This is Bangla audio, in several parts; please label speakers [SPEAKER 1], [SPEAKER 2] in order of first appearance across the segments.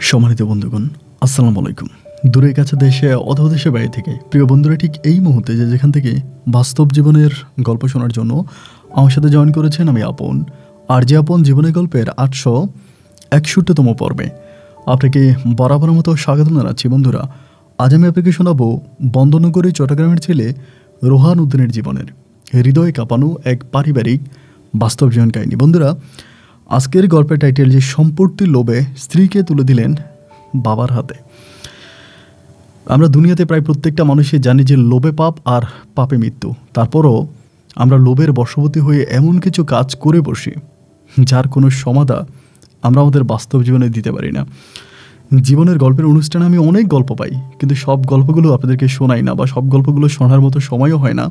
[SPEAKER 1] সম্মানিত বন্ধুগণ, আসসালামু আলাইকুম। দূরের কাছে দেশে অথবা দেশের বাইরে থেকে প্রিয় বন্ধুরা ঠিক এই মুহূর্তে যেখান থেকে বাস্তব জীবনের গল্প শোনার জন্য আমার সাথে জয়েন করেছেন, আমি আপন আর যে আপন জীবনের গল্পের 861তম পর্বে আপনাকে বরাবর মতো স্বাগত জানাচ্ছি। বন্ধুরা, আজ আমি আপনাকে শোনাবো বন্দনগরী চট্টগ্রামের ছেলে রোহান উদ্দিনের জীবনের হৃদয় কাঁপানো এক পারিবারিক বাস্তব জীবন কাহিনী। বন্ধুরা, আজকের গল্পের টাইটেল যে সম্পত্তির লোভে স্ত্রীকে তুলে দিলেন বাবার হাতে। আমরা দুনিয়াতে প্রায় প্রত্যেকটা মানুষই জানি যে লোভে পাপ আর পাপে মৃত্যু। তারপরও আমরা লোভের বশবর্তী হয়ে এমন কিছু কাজ করে বসি যার কোনো সমাধা আমরা আমাদের বাস্তব জীবনে দিতে পারি না। জীবনের গল্পের অনুষ্ঠানে আমি অনেক গল্প পাই, কিন্তু সব গল্পগুলো আপনাদেরকে শোনাই না বা সব গল্পগুলো শোনার মতো সময়ও হয় না।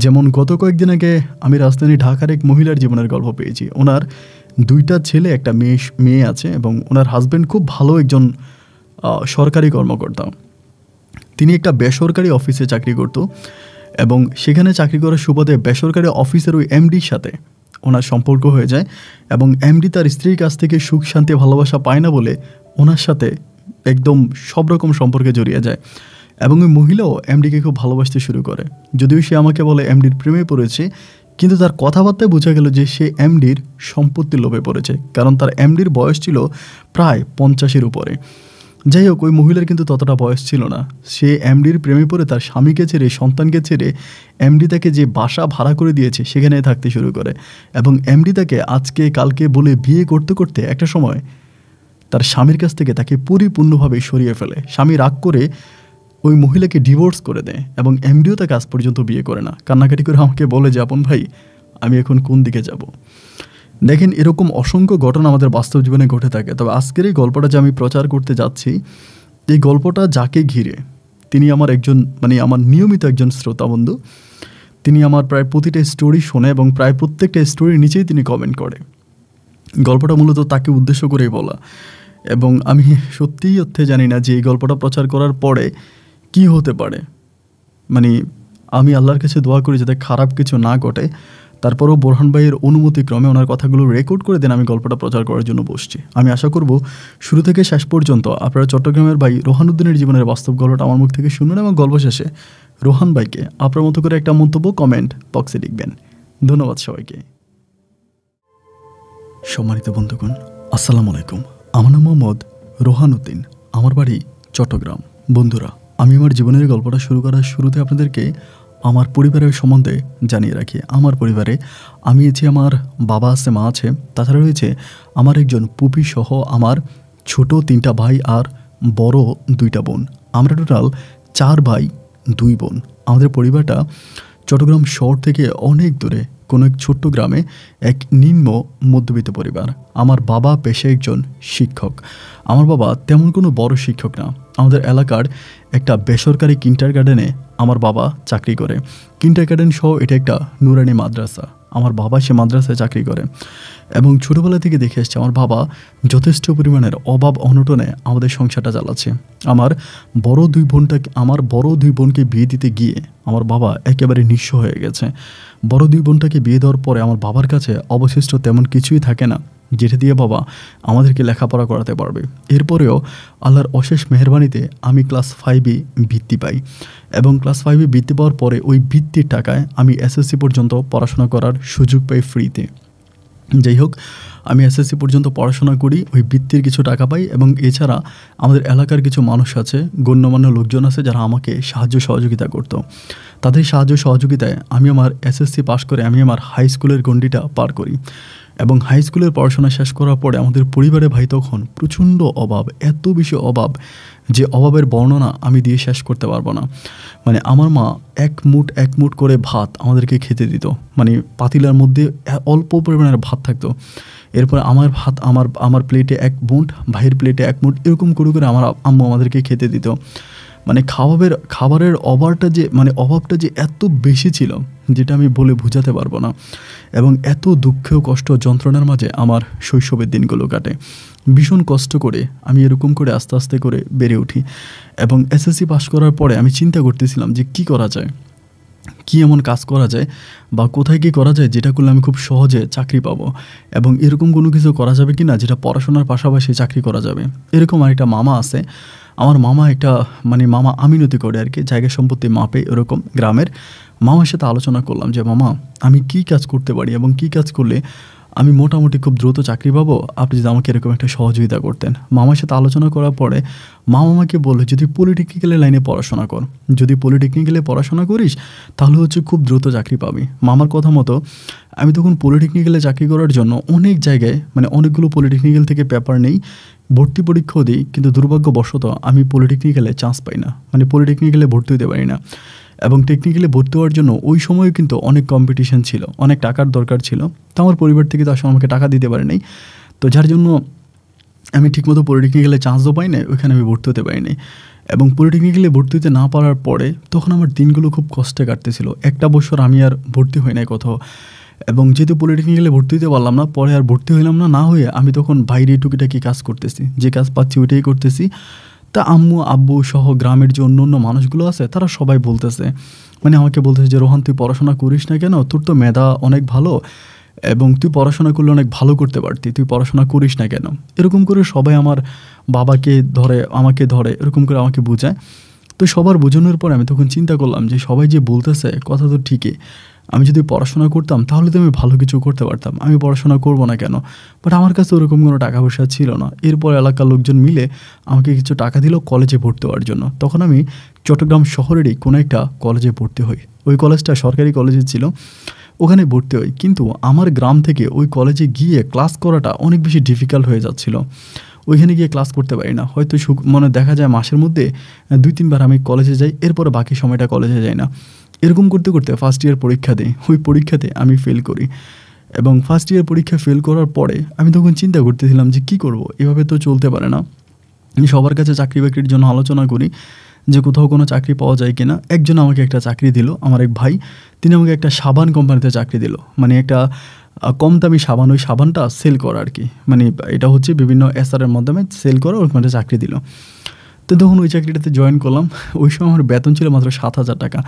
[SPEAKER 1] যেমন গত কয়েকদিন আগে আমি রাজধানী ঢাকার এক মহিলার জীবনের গল্প পেয়েছি। ওনার 2টা ছেলে, একটা মেয়ে আছে এবং ওনার হাজব্যান্ড খুব ভালো একজন সরকারি কর্মকর্তা। তিনি একটা বেসরকারি অফিসে চাকরি করত এবং সেখানে চাকরি করার সুবাদে বেসরকারি অফিসের ওই এমডির সাথে ওনার সম্পর্ক হয়ে যায় এবং এমডি তার স্ত্রীর কাছ থেকে সুখ শান্তি ভালোবাসা পায় না বলে ওনার সাথে একদম সব রকম সম্পর্কে জড়িয়ে যায় এবং ওই মহিলাও এমডিকে খুব ভালোবাসতে শুরু করে। যদিও সে আমাকে বলে এমডির প্রেমে পড়েছে, কিন্তু তার কথাবার্তায় বোঝা গেল যে সে এমডির সম্পত্তির লোভে পড়েছে, কারণ তার এমডির বয়স ছিল প্রায় 50-এর উপরে। যাই হোক, ওই মহিলার কিন্তু ততটা বয়স ছিল না। সে এমডির প্রেমে পড়ে তার স্বামীকে ছেড়ে, সন্তানকে ছেড়ে এমডি তাকে যে বাসা ভাড়া করে দিয়েছে সেখানে থাকতে শুরু করে এবং এমডি তাকে আজকে কালকে বলে বিয়ে করতে করতে একটা সময় তার স্বামীর কাছ থেকে তাকে পরিপূর্ণভাবে সরিয়ে ফেলে। স্বামী রাগ করে ওই মহিলাকে ডিভোর্স করে দেয় এবং এমডিও তাকে আজ পর্যন্ত বিয়ে করে না। কান্নাকাটি করে আমাকে বলে যে, আপন ভাই, আমি এখন কোন দিকে যাব। দেখেন, এরকম অসংখ্য ঘটনা আমাদের বাস্তব জীবনে ঘটে থাকে। তবে আজকের এই গল্পটা যে আমি প্রচার করতে যাচ্ছি, এই গল্পটা যাকে ঘিরে, তিনি আমার আমার নিয়মিত একজন শ্রোতা বন্ধু। তিনি আমার প্রায় প্রতিটা স্টোরি শোনে এবং প্রায় প্রত্যেকটা স্টোরির নিচেই তিনি কমেন্ট করে। গল্পটা মূলত তাকে উদ্দেশ্য করেই বলা এবং আমি সত্যিই অর্থে জানি না যে এই গল্পটা প্রচার করার পরে কি হতে পারে। আমি আল্লাহর কাছে দোয়া করি যাতে খারাপ কিছু না ঘটে। তারপরেও বোরহান ভাইয়ের অনুমতিক্রমে ওনার কথাগুলো রেকর্ড করে দেন আমি গল্পটা প্রচার করার জন্য বসছি। আমি আশা করব শুরু থেকে শেষ পর্যন্ত আপনারা চট্টগ্রামের ভাই রোহান উদ্দিনের জীবনের বাস্তব গল্পটা আমার মুখ থেকে শুনবেন এবং গল্প শেষে রোহান ভাইকে আপনার মতো করে একটা মন্তব্য কমেন্ট বক্সে লিখবেন। ধন্যবাদ সবাইকে। সম্মানিত বন্ধুগণ, আসসালামু আলাইকুম। আমার নাম মোহাম্মদ রোহান উদ্দিন, আমার বাড়ি চট্টগ্রাম। বন্ধুরা, আমি আমার জীবনের গল্পটা শুরু করার শুরুতে আপনাদেরকে আমার পরিবারের সম্বন্ধে জানিয়ে রাখি। আমার পরিবারে আমি আছি, আমার বাবা আছে, মা আছে, তাছাড়া রয়েছে আমার একজন পুপি সহ আমার ছোট 3টা ভাই আর বড় 2টা বোন। আমরা টোটাল 4 ভাই 2 বোন। আমাদের পরিবারটা চট্টগ্রাম শহর থেকে অনেক দূরে কোনো এক ছোট্ট গ্রামে, এক নিম্ন মধ্যবিত্ত পরিবার। আমার বাবা পেশায় একজন শিক্ষক। আমার বাবা তেমন কোনো বড় শিক্ষক না। আমাদের এলাকার একটা বেসরকারি কিন্ডারগার্টেনে আমার বাবা চাকরি করে। কিন্ডারগার্টেন সহ এটা একটা নুরানি মাদ্রাসা। আমার বাবা সে মাদ্রাসায় চাকরি করে এবং ছোটোবেলা থেকে দেখে এসছে আমার বাবা যথেষ্ট পরিমাণের অভাব অনটনে আমাদের সংসারটা চালাচ্ছে। আমার বড় 2 বোনকে বিয়ে দিতে গিয়ে আমার বাবা একেবারে নিঃস্ব হয়ে গেছে। বড় 2 বোনটাকে বিয়ে দেওয়ার পরে আমার বাবার কাছে অবশিষ্ট তেমন কিছুই থাকে না যেটা দিয়ে বাবা আমাদেরকে লেখাপড়া করাতে পারবে। এরপরেও আল্লাহর অশেষ মেহেরবানিতে আমি ক্লাস 5-এ বৃত্তি পাই এবং ক্লাস 5-এ বৃত্তি পাওয়ার পরে ওই বৃত্তির টাকায় আমি এসএসসি পর্যন্ত পড়াশোনা করার সুযোগ পাই ফ্রিতে। যাই হোক, আমি এসএসসি পর্যন্ত পড়াশোনা করি, ওই বৃত্তির কিছু টাকা পাই এবং এছাড়া আমাদের এলাকার কিছু মানুষ আছে, গণ্যমান্য লোকজন আছে যারা আমাকে সাহায্য সহযোগিতা করতো। তাদের সাহায্য সহযোগিতায় আমি আমার এসএসসি পাশ করে আমি আমার হাই স্কুলের গণ্ডিটা পার করি এবং হাই স্কুলের পড়াশোনা শেষ করার পরে আমাদের পরিবারে ভাই তখন প্রচণ্ড অভাব, এত বেশি অভাব যে অভাবের বর্ণনা আমি দিয়ে শেষ করতে পারবো না। আমার মা এক মুঠ করে ভাত আমাদেরকে খেতে দিত। পাতিলার মধ্যে অল্প পরিমাণের ভাত থাকতো। এরপরে আমার ভাত আমার প্লেটে 1 মুঠ, ভাইয়ের প্লেটে 1 মুঠ, এরকম করে করে আমার আম্মু আমাদেরকে খেতে দিত। খাবারের অভাবটা যে এত বেশি ছিল যেটা আমি বলে বোঝাতে পারবো না এবং এত দুঃখ কষ্ট যন্ত্রণার মাঝে আমার শৈশবের দিনগুলো কাটে। ভীষণ কষ্ট করে আমি এরকম করে আস্তে আস্তে করে বেড়ে উঠি এবং এসএসসি পাস করার পরে আমি চিন্তা করতেছিলাম যে কি করা যায়। কী এমন কাজ করা যায় বা কোথায় কী করা যায় যেটা করলে আমি খুব সহজে চাকরি পাবো, এবং এরকম কোনো কিছু করা যাবে কি না যেটা পড়াশোনার পাশাপাশি চাকরি করা যাবে। এরকম আরেকটা মামা আছে, আমার মামা একটা মামা আমিনতি করে আর কি, জায়গা সম্পত্তি মাপে এরকম গ্রামের। মামার সাথে আলোচনা করলাম যে মামা আমি কী কাজ করতে পারি এবং কী কাজ করলে আমি মোটামুটি খুব দ্রুত চাকরি পাবো, আপনি যদি আমাকে এরকম একটা সহযোগিতা করতেন। মামার সাথে আলোচনা করার পরে মামা আমাকে বললো যদি পলিটেকনিক্যালের লাইনে পড়াশোনা কর, যদি পলিটেকনিক্যালে পড়াশোনা করিস তাহলে হচ্ছে খুব দ্রুত চাকরি পাবি। মামার কথা মতো আমি তখন পলিটেকনিক্যালে চাকরি করার জন্য অনেক জায়গায় অনেকগুলো পলিটেকনিক্যাল থেকে পেপার নেই, ভর্তি পরীক্ষাও দিই, কিন্তু দুর্ভাগ্যবশত আমি পলিটেকনিক্যালে চান্স পাই না, পলিটেকনিক্যালে ভর্তি হতে পারি না। এবং টেকনিক্যালি ভর্তি হওয়ার জন্য ওই সময় কিন্তু অনেক কম্পিটিশন ছিল, অনেক টাকার দরকার ছিল। তো আমার পরিবার থেকে তো আসলে আমাকে টাকা দিতে পারে নাই, তো যার জন্য আমি ঠিকমতো পলিটেকনিক্যালে চান্সও পাই নাই, ওইখানে আমি ভর্তি হতে পারিনি। এবং পলিটেকনিক্যালে ভর্তি হতে না পারার পরে তখন আমার দিনগুলো খুব কষ্টে কাটতেছিল। একটা বছর আমি আর ভর্তি হই নাই কোথাও, এবং যেহেতু পলিটেকনিক্যালে ভর্তি হতে পারলাম না, পরে আর ভর্তি হইলাম না, না হয়ে আমি তখন বাইরে টুকিটাকি কাজ করতেছি, যে কাজ পাচ্ছি ওইটাই করতেছি। তা আম্মু আব্বু সহ গ্রামের যে অন্য অন্য মানুষগুলো আছে তারা সবাই বলতেছে, আমাকে বলতেছে যে রোহান তুই পড়াশোনা করিস না কেন, তোর তো মেধা অনেক ভালো এবং তুই পড়াশোনা করলে অনেক ভালো করতে পারতি, তুই পড়াশোনা করিস না কেন। এরকম করে সবাই আমার বাবাকে ধরে আমাকে ধরে এরকম করে আমাকে বোঝায়। তো সবার বোঝানোর পর আমি তখন চিন্তা করলাম যে সবাই যে বলতেছে কথা তো ঠিকই, আমি যদি পড়াশোনা করতাম তাহলে তো আমি ভালো কিছু করতে পারতাম, আমি পড়াশোনা করব না কেন। বাট আমার কাছে ওরকম কোনো টাকা পয়সা ছিল না। এরপর এলাকার লোকজন মিলে আমাকে কিছু টাকা দিল কলেজে ভর্তি হওয়ার জন্য। তখন আমি চট্টগ্রাম শহরেরই কোনো একটা কলেজে ভর্তি হই, ওই কলেজটা সরকারি কলেজে ছিল, ওখানে ভর্তি হই। কিন্তু আমার গ্রাম থেকে ওই কলেজে গিয়ে ক্লাস করাটা অনেক বেশি ডিফিকাল্ট হয়ে যাচ্ছিল, ওইখানে গিয়ে ক্লাস করতে পারি না। হয়তো দেখা যায় মাসের মধ্যে 2-3 বার আমি কলেজে যাই, এরপরে বাকি সময়টা কলেজে যাই না। এরকম করতে করতে ফার্স্ট ইয়ার পরীক্ষা দিই, ওই পরীক্ষাতে আমি ফেল করি। এবং ফার্স্ট ইয়ার পরীক্ষা ফেল করার পরে আমি তখন চিন্তা করতেছিলাম যে কী করব, এভাবে তো চলতে পারে না। আমি সবার কাছে চাকরি বাকরির জন্য আলোচনা করি যে কোথাও কোনো চাকরি পাওয়া যায় কিনা। একজন আমাকে একটা চাকরি দিল, আমার এক ভাই, তিনি আমাকে একটা সাবান কোম্পানিতে চাকরি দিল, একটা কম দামি সাবান, ওই সাবানটা সেল করা আর কি, এটা হচ্ছে বিভিন্ন এসআরের মাধ্যমে সেল করা, ওইখানে চাকরি দিল। তো তখন ওই চাকরিটাতে জয়েন করলাম। ওই সময় আমার বেতন ছিল মাত্র 7,000 টাকা।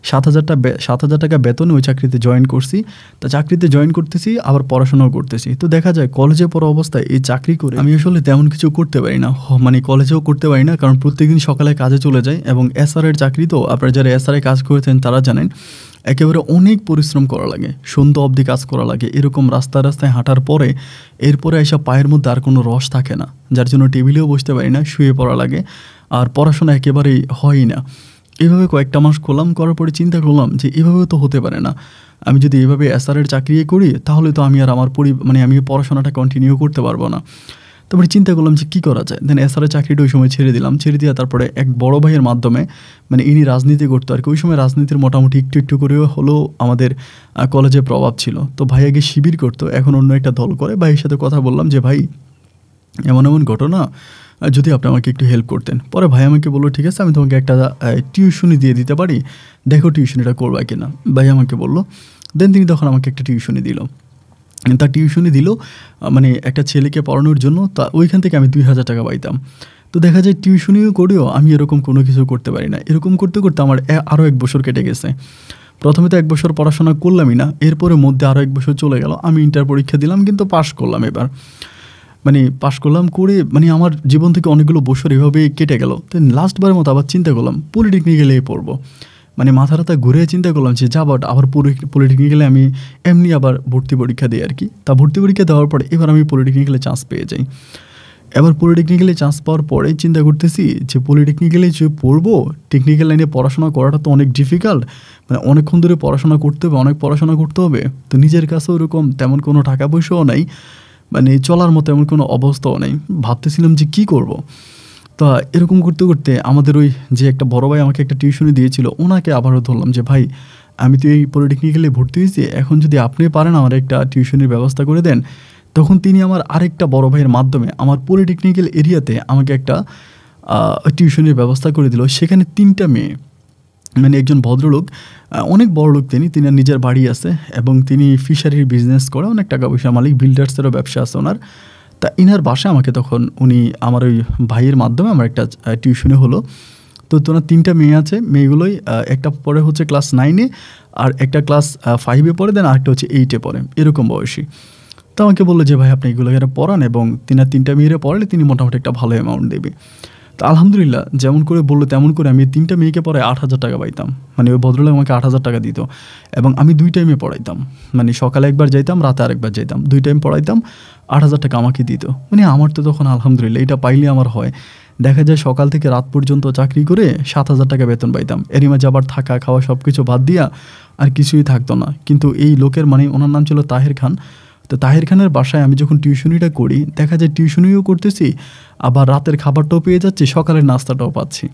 [SPEAKER 1] 7,000 টাকা বেতনে ওই চাকরিতে জয়েন করছি। তা চাকরিতে জয়েন করতেছি, আবার পড়াশোনাও করতেছি। তো দেখা যায় কলেজে পড়া অবস্থায় এই চাকরি করে আমি আসলে তেমন কিছু করতে পারি না, কলেজেও করতে পারি না, কারণ প্রত্যেকদিন সকালে কাজে চলে যায়। এবং এসআরের চাকরি তো আপনারা যারা এসআরে কাজ করেছেন তারা জানেন একেবারে অনেক পরিশ্রম করা লাগে, সন্ধ্যা অবধি কাজ করা লাগে, এরকম রাস্তায় রাস্তায় হাঁটার পরে এরপরে এসব পায়ের মধ্যে আর কোনো রস থাকে না, যার জন্য টেবিলেও বসতে পারি না, শুয়ে পড়া লাগে, আর পড়াশোনা একেবারেই হয়ই না। এভাবে কয়েকটা মাস করলাম, করার পরে চিন্তা করলাম যে এভাবেও তো হতে পারে না, আমি যদি এভাবে এসআরের চাকরি করি তাহলে তো আমি আর আমার আমি পড়াশোনাটা কন্টিনিউ করতে পারবো না। তারপরে চিন্তা করলাম যে কী করা যায়। দেন এসআরের চাকরিটা ওই সময় ছেড়ে দিলাম। ছেড়ে দিয়ে তারপরে এক বড় ভাইয়ের মাধ্যমে, ইনি রাজনীতি করতো আর কি, ওই সময় রাজনীতির মোটামুটি একটু একটু করেও হলেও আমাদের কলেজে প্রভাব ছিল। তো ভাই আগে শিবির করতো, এখন অন্য একটা দল করে। ভাইয়ের সাথে কথা বললাম যে ভাই এমন এমন ঘটনা, যদি আপনি আমাকে একটু হেল্প করতেন। পরে ভাই আমাকে বললো ঠিক আছে, আমি তোমাকে একটা টিউশনি দিয়ে দিতে পারি, দেখো টিউশনিটা করবা কিনা। ভাই আমাকে বললো, দেন তিনি তখন আমাকে একটা টিউশনি দিল। তার টিউশনি দিল একটা ছেলেকে পড়ানোর জন্য, তা ওইখান থেকে আমি 2,000 টাকা পাইতাম। তো দেখা যায় টিউশনিও করেও আমি এরকম কোনো কিছু করতে পারি না। এরকম করতে করতে আমার আরও 1 বছর কেটে গেছে। প্রথমে তো 1 বছর পড়াশোনা করলামই না, এরপরে মধ্যে আরও 1 বছর চলে গেল। আমি ইন্টার পরীক্ষা দিলাম, কিন্তু পাশ করলাম। এবার পাশ করলাম করে আমার জীবন থেকে অনেকগুলো বছর এভাবেই কেটে গেল। তো লাস্টবারের মতো আবার চিন্তা করলাম পলিটেকনিক্যালে পড়বো, মাথা রাতা ঘুরে চিন্তা করলাম যে বাট আবার পলিটেকনিক্যালে আমি এমনি আবার ভর্তি পরীক্ষা দিই আর কি। তা ভর্তি পরীক্ষা দেওয়ার পরে এবার আমি পলিটেকনিক্যালে চান্স পেয়ে যাই। এবার পলিটেকনিক্যালে চান্স পাওয়ার পরে চিন্তা করতেছি যে পলিটেকনিক্যালে যে পড়বো, টেকনিক্যাল লাইনে পড়াশোনা করাটা তো অনেক ডিফিকাল্ট, অনেকক্ষণ ধরে পড়াশোনা করতে হবে, অনেক পড়াশোনা করতে হবে। তো নিজের কাছেও ওরকম তেমন কোনো টাকা পয়সাও নাই, চলার মতো এমন কোনো অবস্থাও নেই। ভাবতেছিলাম যে কী করব। তা এরকম করতে করতে আমাদের ওই যে একটা বড় ভাই আমাকে একটা টিউশনি দিয়েছিল, ওনাকে আবারও ধরলাম যে ভাই আমি তো এই পলিটেকনিক্যালে ভর্তি হয়েছি, এখন যদি আপনি পারেন আমার একটা টিউশনির ব্যবস্থা করে দেন। তখন তিনি আমার আরেকটা বড় ভাইয়ের মাধ্যমে আমার পলিটেকনিক্যাল এরিয়াতে আমাকে একটা টিউশনির ব্যবস্থা করে দিল। সেখানে 3টা মেয়ে, একজন ভদ্রলোক, অনেক বড় লোক, তিনি নিজের বাড়ি আছে এবং তিনি ফিশারির বিজনেস করে, অনেক টাকা পয়সা মালিক, বিল্ডার্সেরও ব্যবসা আছে ওনার। তা ইনার বাসায় আমাকে তখন উনি আমার ওই ভাইয়ের মাধ্যমে আমার একটা টিউশনি হলো। তো তোনার 3টা মেয়ে আছে, মেয়েগুলোই একটা পড়ে হচ্ছে ক্লাস 9-এ, আর একটা ক্লাস 5-এ পড়ে, দেন আরেকটা হচ্ছে 8-এ পড়ে, এরকম বয়সী। তো আমাকে বললো যে ভাই আপনি এগুলোকে পড়ান এবং তিনার 3টা মেয়েরে পড়ালে তিনি মোটামুটি একটা ভালো অ্যামাউন্ট দেবে। তো আলহামদুলিল্লাহ যেমন করে বললো তেমন করে আমি 3টা মেয়েকে পড়ায় 8,000 টাকা পাইতাম। মানে ওই ভদ্রলোক আমাকে 8,000 টাকা দিত এবং আমি 2 টাইমে পড়াইতাম। মানে সকালে একবার যাইতাম, রাতে আরেকবার যাইতাম, 2 টাইম পড়াইতাম, 8,000 টাকা আমাকে দিত। মানে আমার তো তখন আলহামদুলিল্লাহ এটা পাইলে আমার হয়। দেখা যায় সকাল থেকে রাত পর্যন্ত চাকরি করে 7,000 টাকা বেতন পাইতাম। এরই মাঝে আবার থাকা খাওয়া সব কিছু বাদ দিয়া আর কিছুই থাকতো না। কিন্তু এই লোকের, মানে ওনার নাম ছিল তাহের খান। তো তাহের খানের বাসায় আমি যখন টিউশনিটা করি, দেখা যায় টিউশনিও করতেছি, আবার রাতের খাবারটাও পেয়ে যাচ্ছি, সকালের নাস্তাটাও পাচ্ছি।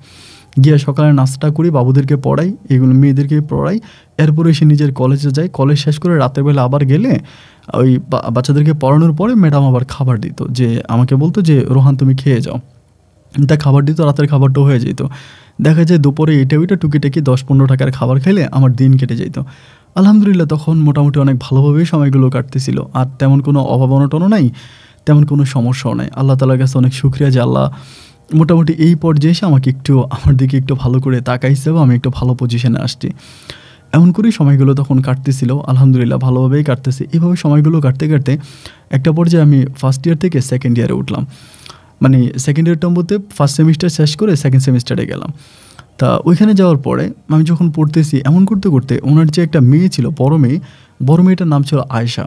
[SPEAKER 1] গিয়ে সকালের নাস্তাটা করি, বাবুদেরকে পড়াই, এগুলো মেয়েদেরকে পড়াই, এরপরে সে নিজের কলেজে যায়। কলেজ শেষ করে রাতের বেলা আবার গেলে ওই বাচ্চাদেরকে পড়ানোর পরে ম্যাডাম আবার খাবার দিত, যে আমাকে বলতো যে রোহান তুমি খেয়ে যাও। তা খাবার দিত, রাতের খাবারটাও হয়ে যেত। দেখা যায় দুপুরে এটা ওইটা টুকিটাকি 10-15 টাকার খাবার খাইলে আমার দিন কেটে যেত। আলহামদুলিল্লাহ তখন মোটামুটি অনেক ভালোভাবেই সময়গুলো কাটতেছিল। আর তেমন কোনো অভাব অনটনও নাই, তেমন কোনো সমস্যাও নাই। আল্লাহ তাআলার কাছে অনেক শুকরিয়া যে আল্লাহ মোটামুটি এই পর্যায়ে এসে আমাকে একটু আমার দিকে একটু ভালো করে তাকাইছে এবং আমি একটু ভালো পজিশনে আসছি। এমন করেই সময়গুলো তখন কাটতেছিল, আলহামদুলিল্লাহ ভালোভাবেই কাটতেছে। এভাবে সময়গুলো কাটতে কাটতে একটা পর্যায়ে আমি ফার্স্ট ইয়ার থেকে সেকেন্ড ইয়ারে উঠলাম। মানে সেকেন্ড ইয়ারটা বলতে ফার্স্ট সেমিস্টার শেষ করে সেকেন্ড সেমিস্টারে গেলাম। তা ওইখানে যাওয়ার পরে আমি যখন পড়তেছি, এমন করতে করতে ওনার যে একটা মেয়ে ছিল, বড় মেয়েটার নাম ছিল আয়েশা।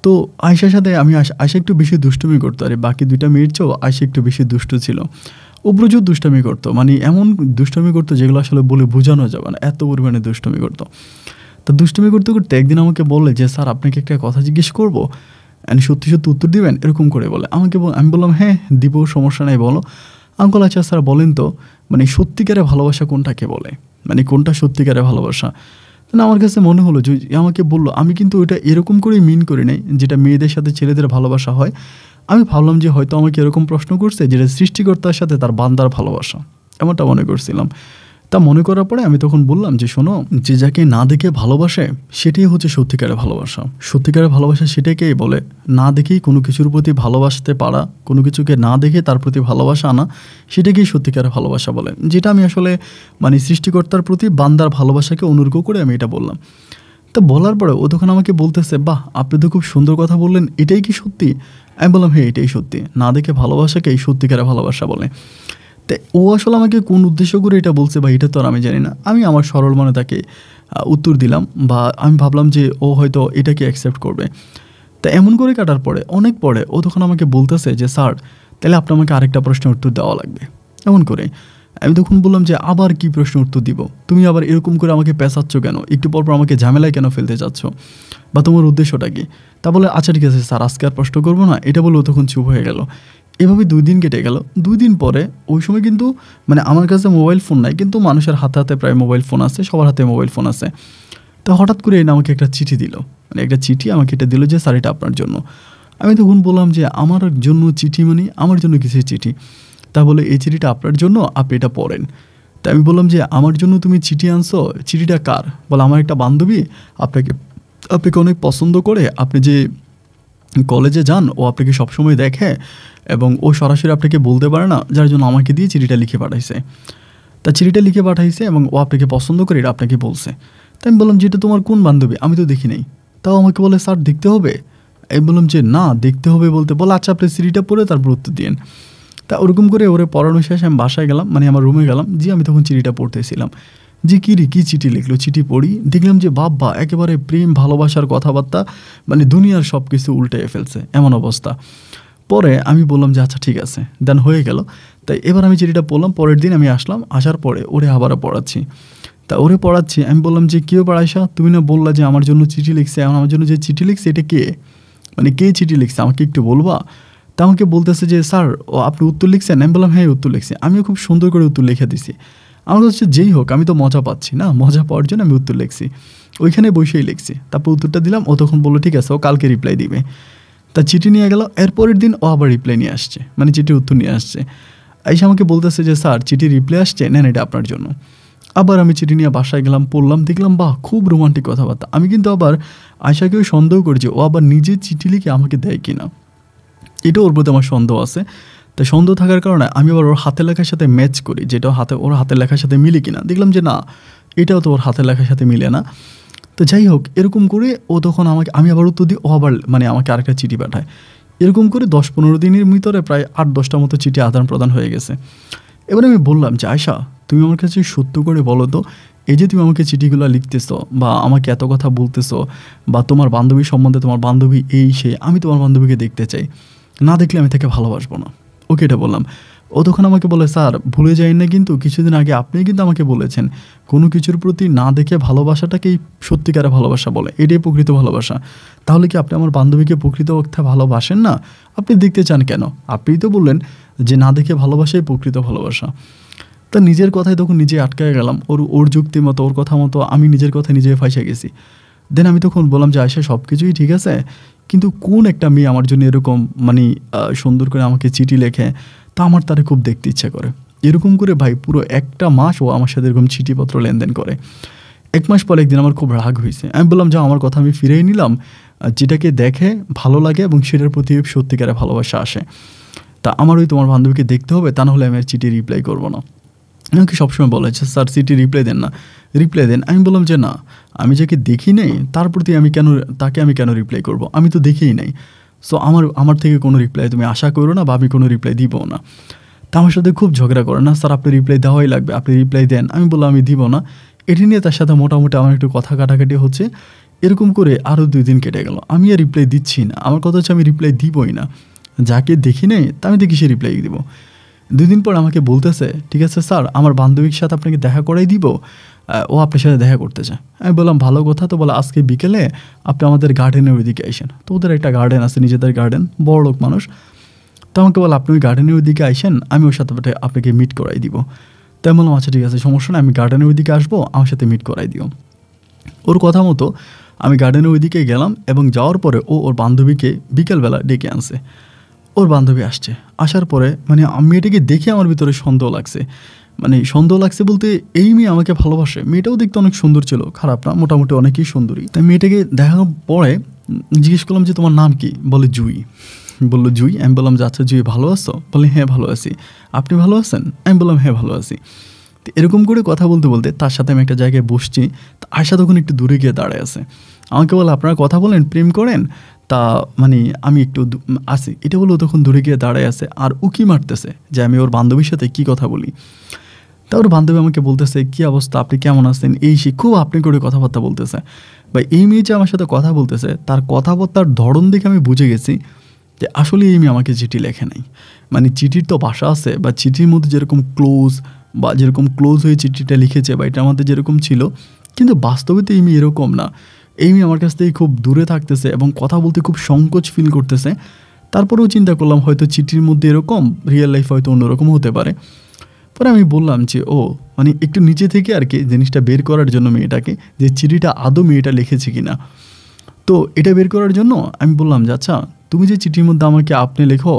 [SPEAKER 1] তো আয়েশার সাথে আমি আয়েশা একটু বেশি দুষ্টুমি করতো, আর বাকি 2টা মেয়ের চেয়েও আয়েশা একটু বেশি দুষ্টু ছিল। ও প্রচুর দুষ্টামি করতো, মানে এমন দুষ্টুমি করতো যেগুলো আসলে বলে বোঝানো যাবে না, এত পরিমাণে দুষ্টুমি করতো। তা দুষ্টুমি করতে করতে একদিন আমাকে বললে যে স্যার আপনাকে একটা কথা জিজ্ঞেস করবো, সত্যি সত্যি উত্তর দিবেন, এরকম করে বলে আমাকে। আমি বললাম হ্যাঁ দিব, সমস্যা নাই, বলো। আঙ্কল আচ্ছা স্যার বলেন তো, মানে সত্যিকারের ভালোবাসা কোনটাকে বলে, মানে কোনটা সত্যিকারের ভালোবাসা? না আমার কাছে মনে হলো যে আমাকে বললো, আমি কিন্তু ওইটা এরকম করেই মিন করি নাই যেটা মেয়েদের সাথে ছেলেদের ভালোবাসা হয়। আমি ভাবলাম যে হয়তো আমাকে এরকম প্রশ্ন করছে যেটা সৃষ্টিকর্তার সাথে তার বান্দার ভালোবাসা, এমনটা মনে করছিলাম। তা মনে করার পরে আমি তখন বললাম যে শোনো, যে যাকে না দেখে ভালোবাসে সেটাই হচ্ছে সত্যিকারের ভালোবাসা। সত্যিকারের ভালোবাসা সেটাকেই বলে, না দেখেই কোনো কিছুর প্রতি ভালোবাসতে পারা, কোনো কিছুকে না দেখে তার প্রতি ভালোবাসা আনা, সেটাকেই সত্যিকারের ভালোবাসা বলে। যেটা আমি আসলে মানে সৃষ্টিকর্তার প্রতি বান্দার ভালোবাসাকে অনুর্গ করে আমি এটা বললাম। তা বলার পরে ও তখন আমাকে বলতেছে, বাহ আপনি তো খুব সুন্দর কথা বললেন, এটাই কি সত্যি? আমি বললাম হ্যাঁ এটাই সত্যি, না দেখে ভালোবাসাকেই সত্যিকারের ভালোবাসা বলে। তাই ও আসলে আমাকে কোন উদ্দেশ্য করে এটা বলছে বা এটা তো আর আমি জানি না। আমি আমার সরল মনে তাকে উত্তর দিলাম, বা আমি ভাবলাম যে ও হয়তো এটাকে অ্যাকসেপ্ট করবে। তা এমন করে কাটার পরে অনেক পরে ও তখন আমাকে বলতেছে যে স্যার তাহলে আপনি আমাকে আরেকটা প্রশ্নের উত্তর দেওয়া লাগবে। এমন করে আমি তখন বললাম যে আবার কি প্রশ্ন উত্তর দিব? তুমি আবার এরকম করে আমাকে পেঁচাচ্ছ কেন? একটু পর পর আমাকে ঝামেলায় কেন ফেলতে চাচ্ছ, বা তোমার উদ্দেশ্যটা কি? তা বলে আচ্ছা ঠিক আছে স্যার আজকে আর প্রশ্ন করবো না, এটা বলে ও তখন চুপ হয়ে গেল। এভাবে 2 দিন কেটে গেল। 2 দিন পরে ওই সময় কিন্তু মানে আমার কাছে মোবাইল ফোন নাই, কিন্তু মানুষের হাতে হাতে প্রায় মোবাইল ফোন আছে, সবার হাতে মোবাইল ফোন আছে। তো হঠাৎ করে এনে আমাকে একটা চিঠি দিল, মানে একটা চিঠি আমাকে এটা দিল যে স্যার এটা আপনার জন্য। আমি তখন বললাম যে আমার জন্য চিঠি, মানে আমার জন্য কিসের চিঠি? তা বলে এই চিঠিটা আপনার জন্য, আপনি এটা পড়েন। তা আমি বললাম যে আমার জন্য তুমি চিঠি আনছো, চিঠিটা কার? বলে আমার একটা বান্ধবী আপনাকে অনেক পছন্দ করে, আপনি যে কলেজে যান ও আপনাকে সবসময় দেখে এবং ও সরাসরি আপনাকে বলতে পারে না, যার জন্য আমাকে দিয়ে চিঠিটা লিখে পাঠাইছে। তা চিঠিটা লিখে পাঠাইছে এবং ও আপনাকে পছন্দ করে এটা আপনাকে বলছে। তাই আমি বললাম যে এটা তোমার কোন বান্ধবী, আমি তো দেখি নাই। তাও আমাকে বলে স্যার দেখতে হবে। আমি বললাম যে না দেখতে হবে বলতে, বলে আচ্ছা আপনি চিঠিটা পড়ে তারপর উত্তর দিন। তা ওরকম করে ওরে পড়ানো শেষে আমি বাসায় গেলাম, মানে আমার রুমে গেলাম। জি আমি তখন চিঠিটা পড়তেছিলাম, যে কী রে কী চিঠি লিখলো। চিঠি পড়ি, দেখলাম যে বাবা একেবারে প্রেম ভালোবাসার কথাবার্তা, মানে দুনিয়ার সব কিছু উল্টে ফেলছে এমন অবস্থা। পরে আমি বললাম যে আচ্ছা ঠিক আছে, দেন হয়ে গেল। তাই এবার আমি চিঠিটা পড়লাম। পরের দিন আমি আসলাম, আসার পরে ওরে আবারও পড়াচ্ছি। তা ওরে পড়াচ্ছি, আমি বললাম যে কেউ পড়াইসা, তুমি না বললা যে আমার জন্য চিঠি লিখছে, এখন আমার জন্য যে চিঠি লিখছে এটা কে, মানে কে চিঠি লিখছে আমাকে একটু বলবা? তা আমাকে বলতেছে যে স্যার ও আপনি উত্তর লিখছেন? আমি বললাম হ্যাঁ উত্তর লিখছি, আমিও খুব সুন্দর করে উত্তর লিখে দিছি। আমার হচ্ছে যেই হোক আমি তো মজা পাচ্ছি না, মজা পাওয়ার জন্য আমি উত্তর লিখছি, ওইখানে বসেই লিখছি। তারপর উত্তরটা দিলাম, ও তখন বললো ঠিক আছে ও কালকে রিপ্লাই দিবে। তা চিঠি নিয়ে গেল, এরপরের দিন ও আবার রিপ্লাই নিয়ে আসছে, মানে চিঠির উত্তর নিয়ে আসছে। আইসা আমাকে বলতেছে যে স্যার চিঠি রিপ্লাই আসছে, নেন এটা আপনার জন্য। আবার আমি চিঠি নিয়ে বাসায় গেলাম, পড়লাম, দেখলাম বাহ খুব রোমান্টিক কথাবার্তা। আমি কিন্তু আবার আয়শাকেও সন্দেহ করছি ও আবার নিজে চিঠি লিখে আমাকে দেয় কিনা, এটা ওর প্রতি আমার সন্দেহ আছে। তো সন্দেহ থাকার কারণে আমি আবার ওর হাতের লেখার সাথে ম্যাচ করি, যেটা ওর হাতের লেখার সাথে মিলে কিনা। দেখলাম যে না, এটাও তো ওর হাতের লেখার সাথে মিলে না। তো যাই হোক, এরকম করে ও তখন আমি আবার উত্তর দিই, ও আবার আমাকে আরেকটা চিঠি পাঠায়। এরকম করে 10-15 দিনের ভিতরে প্রায় 8-10টার মতো চিঠি আদান প্রদান হয়ে গেছে। এবার আমি বললাম যে আয়শা, তুমি আমার কাছে সত্য করে বলো তো, এই যে তুমি আমাকে চিঠিগুলো লিখতেছো বা আমাকে এত কথা বলতেছো, বা তোমার বান্ধবী সম্বন্ধে, তোমার বান্ধবী এই সে, আমি তোমার বান্ধবীকে দেখতে চাই, না দেখলে আমি তাকে ভালোবাসবো না। ওকে, এটা বললাম। ও তখন আমাকে বলে, স্যার ভুলে যাই না, কিন্তু কিছুদিন আগে আপনি কিন্তু আমাকে বলেছেন কোনো কিছুর প্রতি না দেখে ভালোবাসাটাকেই সত্যিকারের ভালোবাসা বলে, এটাই প্রকৃত ভালোবাসা। তাহলে কি আপনি আমার বান্ধবীকে প্রকৃত অর্থে ভালোবাসেন না? আপনি দেখতে চান কেন? আপনিই তো বললেন যে না দেখে ভালোবাসাই প্রকৃত ভালোবাসা। তা নিজের কথায় তখন নিজে আটকায় গেলাম, ওর যুক্তি মতো, ওর কথা মতো আমি নিজের কথায় নিজে ফাঁসে গেছি। দেন আমি তখন বললাম যে আয়শা, সব কিছুই ঠিক আছে, কিন্তু কোন একটা মেয়ে আমার জন্য এরকম সুন্দর করে আমাকে চিঠি লেখে, তা আমার তারে খুব দেখতে ইচ্ছা করে। এরকম করে ভাই পুরো একটা মাস ও আমার সাথে এরকম চিঠিপত্র লেনদেন করে। 1 মাস পর একদিন আমার খুব রাগ হয়েছে। আমি বললাম, যা, আমার কথা আমি ফিরিয়ে নিলাম, যেটাকে দেখে ভালো লাগে এবং সেটার প্রতি সত্যিকারের ভালোবাসা আসে, তা আমার ওই তোমার বান্ধবীকে দেখতে হবে, তা না হলে আমি আর চিঠি রিপ্লাই করবো না। আমাকে সবসময় বলে যে স্যার চিঠি রিপ্লাই দেন না, রিপ্লাই দেন। আমি বললাম যে না, আমি যাকে দেখি নেই তার প্রতি তাকে আমি কেন রিপ্লাই করব? আমি তো দেখেই নাই। সো আমার থেকে কোনো রিপ্লাই তুমি আশা করো না, বা আমি কোনো রিপ্লাই দিব না। তা আমার সাথে খুব ঝগড়া করে, না স্যার আপনি রিপ্লাই দেওয়াই লাগবে, আপনি রিপ্লাই দেন। আমি বললাম আমি দিব না। এটি নিয়ে তার সাথে মোটামুটি আমার একটু কথা কাটাকাটি হচ্ছে। এরকম করে আরও 2 দিন কেটে গেল, আমি আর রিপ্লাই দিচ্ছি না। আমার কথা হচ্ছে আমি রিপ্লাই দিবই না, যাকে দেখি নেই তা আমি দেখি সে রিপ্লাই দিব। 2 দিন পর আমাকে বলতেছে, ঠিক আছে স্যার, আমার বান্ধবীর সাথে আপনাকে দেখা করাই দিব, ও আপনার সাথে দেখা করতে চায়। আমি বললাম ভালো কথা, তো বলে আজকে বিকেলে আপনি আমাদের গার্ডেনের ওইদিকে আসেন। তো ওদের একটা গার্ডেন আছে, নিজেদের গার্ডেন, বড় লোক মানুষ। তো আমাকে বলে আপনি ওই গার্ডেনের ওইদিকে আসেন, আমি ওর সাথে আপনাকে মিট করাই দিব। তাই বললাম আচ্ছা ঠিক আছে, সমস্যা নেই, আমি গার্ডেনের ওইদিকে আসবো, আমার সাথে মিট করাই দিও। ওর কথা মতো আমি গার্ডেনের ওইদিকে গেলাম, এবং যাওয়ার পরে ওর বান্ধবীকে বিকেলবেলা ডেকে আনছে। ওর বান্ধবী আসছে, আসার পরে মেয়েটাকে দেখে আমার ভিতরে সন্দেহ লাগছে। সন্দেহ লাগছে বলতে, এই মেয়ে আমাকে ভালোবাসে। মেয়েটাও দেখতে অনেক সুন্দর ছিল, খারাপ না, মোটামুটি অনেকই সুন্দরী। তাই মেয়েটাকে দেখার পরে জিজ্ঞেস করলাম যে তোমার নাম কি? বলে জুই। বললো জুই। আমি বললাম যে আচ্ছা জুই, ভালো আছো? বলে হ্যাঁ ভালো আছি। আপনি ভালো আছেন? আমি বললাম হ্যাঁ ভালো আছি। তো এরকম করে কথা বলতে বলতে তার সাথে আমি একটা জায়গায় বসছি। আয়শা তখন একটু দূরে গিয়ে দাঁড়ায় আছে। আমাকে বলে আপনারা কথা বলেন, প্রেম করেন, তা আমি একটু আসি। এটা বলেও তখন দূরে গিয়ে দাঁড়ায় আছে, আর উকি মারতেছে যে আমি ওর বান্ধবীর সাথে কী কথা বলি। তা ওর বান্ধবী আমাকে বলতেছে, কী অবস্থা, আপনি কেমন আছেন, এই সে, খুব আপনি করে কথাবার্তা বলতেছে। বা এই মেয়ে যে আমার সাথে কথা বলতেছে, তার কথাবার্তার ধরন দেখে আমি বুঝে গেছি যে আসলে এই মেয়ে আমাকে চিঠি লেখে নাই। চিঠির তো ভাষা আছে, বা চিঠির মধ্যে যেরকম ক্লোজ হয়ে চিঠিটা লিখেছে, বা এটার মধ্যে যেরকম ছিল, কিন্তু বাস্তবে তো এই মেয়ে এরকম না। এই মেয়ে আমার কাছ থেকে খুব দূরে থাকতেছে এবং কথা বলতে খুব সংকোচ ফিল করতেছে। তারপরেও চিন্তা করলাম হয়তো চিঠির মধ্যে এরকম, রিয়েল লাইফ হয়তো অন্যরকম হতে পারে। পরে আমি বললাম যে একটু নিচে থেকে আর কি জিনিসটা বের করার জন্য মেয়েটাকে, যে চিঠিটা আদৌ মেয়েটা লিখেছে কিনা। তো এটা বের করার জন্য আমি বললাম যে আচ্ছা, তুমি যে চিঠির মধ্যে আমাকে আপনি লেখো,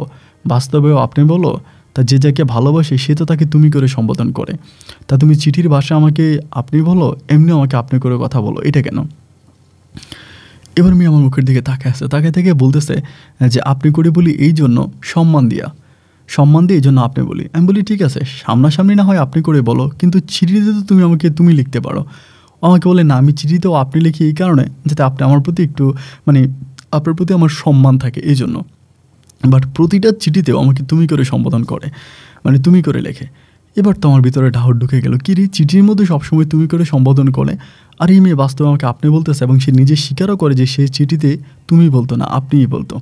[SPEAKER 1] বাস্তবেও আপনি বলো, তা যে যাকে ভালোবাসে সে তো তাকে তুমি করে সম্বোধন করে। তা তুমি চিঠির ভাষা আমাকে আপনি বলো, এমনিও আমাকে আপনি করে কথা বলো, এটা কেন? এবার মেয়ে আমার মুখের দিকে তাকায় থেকে বলতেছে যে আপনি করে বলি এই জন্য, সম্মান দিয়ে এই জন্য আপনি বলি। আমি বলি ঠিক আছে, সামনাসামনি না হয় আপনি করে বলো, কিন্তু চিঠিতে তো তুমি লিখতে পারো। আমাকে বলে না, আমি চিঠিতেও আপনি লিখি এই কারণে যাতে আপনি আমার প্রতি একটু আপনার প্রতি আমার সম্মান থাকে, এই জন্য। বাট প্রতিটা চিঠিতেও আমাকে তুমি করে সম্বোধন করে, তুমি করে লেখে। এবার তো আমার ভিতরে ঢাউট ঢুকে গেল, কি রে, চিঠির মধ্যে সবসময় তুমি করে সম্বোধন করে, আর এই মেয়ে বাস্তবে আমাকে আপনি বলতেছে, এবং সে নিজে স্বীকারও করে যে সে চিঠিতে তুমি বলতো না, আপনিই বলতো।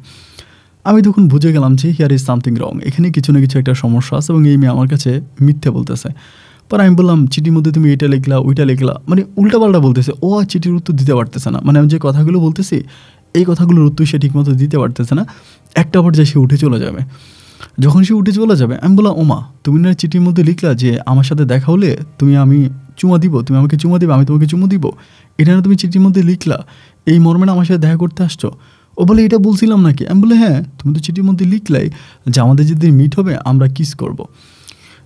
[SPEAKER 1] আমি তখন বুঝে গেলাম যে হিয়ার ইজ সামথিং রং, এখানে কিছু না কিছু একটা সমস্যা আছে, এবং এই মেয়ে আমার কাছে মিথ্যে বলতেছে। পর আমি বললাম চিঠির মধ্যে তুমি এটা লিখলা, ওইটা লিখলা, উল্টাপাল্টা বলতেছে। ও আর চিঠির উত্তর দিতে পারতেছে না, আমি যে কথাগুলো বলতেছি এই কথাগুলোর উত্তর সে ঠিকমতো দিতে পারতেছে না। একটা পর্যায়ে সে উঠে চলে যাবে। যখন সে উঠে চলে যাবে, আমি বললাম ওমা, তুমি না চিঠির মধ্যে লিখলা যে আমার সাথে দেখা হলে আমি চুমা দিব, তুমি আমাকে চুমা দিবে, আমি তোমাকে চুমু দিব, এটা না তুমি চিঠির মধ্যে লিখলা, এই মর্মে না আমার সাথে দেখা করতে আসছো? ও বলে এটা বলছিলাম নাকি? আমি বলে হ্যাঁ, তুমি তো চিঠির মধ্যে লিখলাই যে আমাদের যেদিন মিট হবে আমরা কিস করব।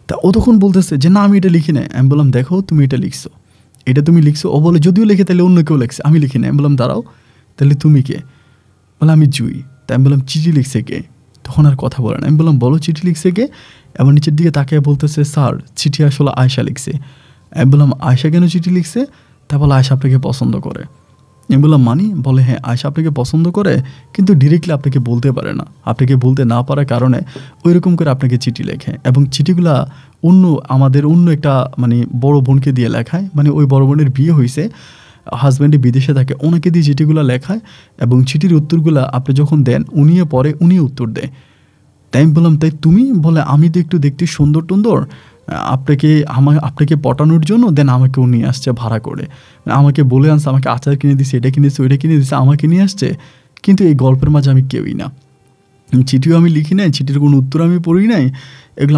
[SPEAKER 1] তা ও তখন বলতেছে যে না, আমি এটা লিখি নাই। আমি বললাম দেখো, তুমি এটা লিখছো, এটা তুমি লিখছো। ও বলে যদিও লিখে তাহলে অন্য কেউ লিখছে, আমি লিখি নাই। আমি বললাম দাঁড়াও, তাহলে তুমি কে? বলে আমি জুই। তাই আমি বললাম চিঠি লিখছে কে? তখন আর কথা বলে না। আমি বললাম বলো চিঠি লিখছে কে? এবার নিচের দিকে তাকিয়ে বলতেছে স্যার চিঠি আসলে আয়েশা লিখছে। আমি বললাম আয়েশা কেন চিঠি লিখছে? তা বলে আয়েশা আপনাকে পছন্দ করে। আমি বললাম মানি? বলে হ্যাঁ আয়েশা আপনাকে পছন্দ করে, কিন্তু ডিরেক্টলি আপনাকে বলতে পারে না। আপনাকে বলতে না পারার কারণে ওই রকম করে আপনাকে চিঠি লেখে, এবং চিঠিগুলা আমাদের অন্য একটা মানে বড় বোনকে দিয়ে লেখায়। মানে ওই বড় বোনের বিয়ে হয়েছে, হাজব্যান্ডে বিদেশে থাকে, ওনাকে দিয়ে চিঠিগুলো লেখায়, এবং চিঠির উত্তরগুলো আপনি যখন দেন উনিও পরে উনি উত্তর দেয়। তাই আমি বললাম তাই তুমি? বলে আমি তো একটু দেখতে সুন্দর টুন্দর, আপনাকে পটানোর জন্য দেন আমাকেও নিয়ে আসছে ভাড়া করে, আমাকে বলে আনছে, আমাকে আচার কিনে দিছে, এটা কিনেছে, ওইটা কিনে দিছে, আমাকে নিয়ে আসছে। কিন্তু এই গল্পের মাঝে আমি কেউই না, চিঠিও আমি লিখি নাই, চিঠির কোনো উত্তর আমি পড়ি নাই। এগুলো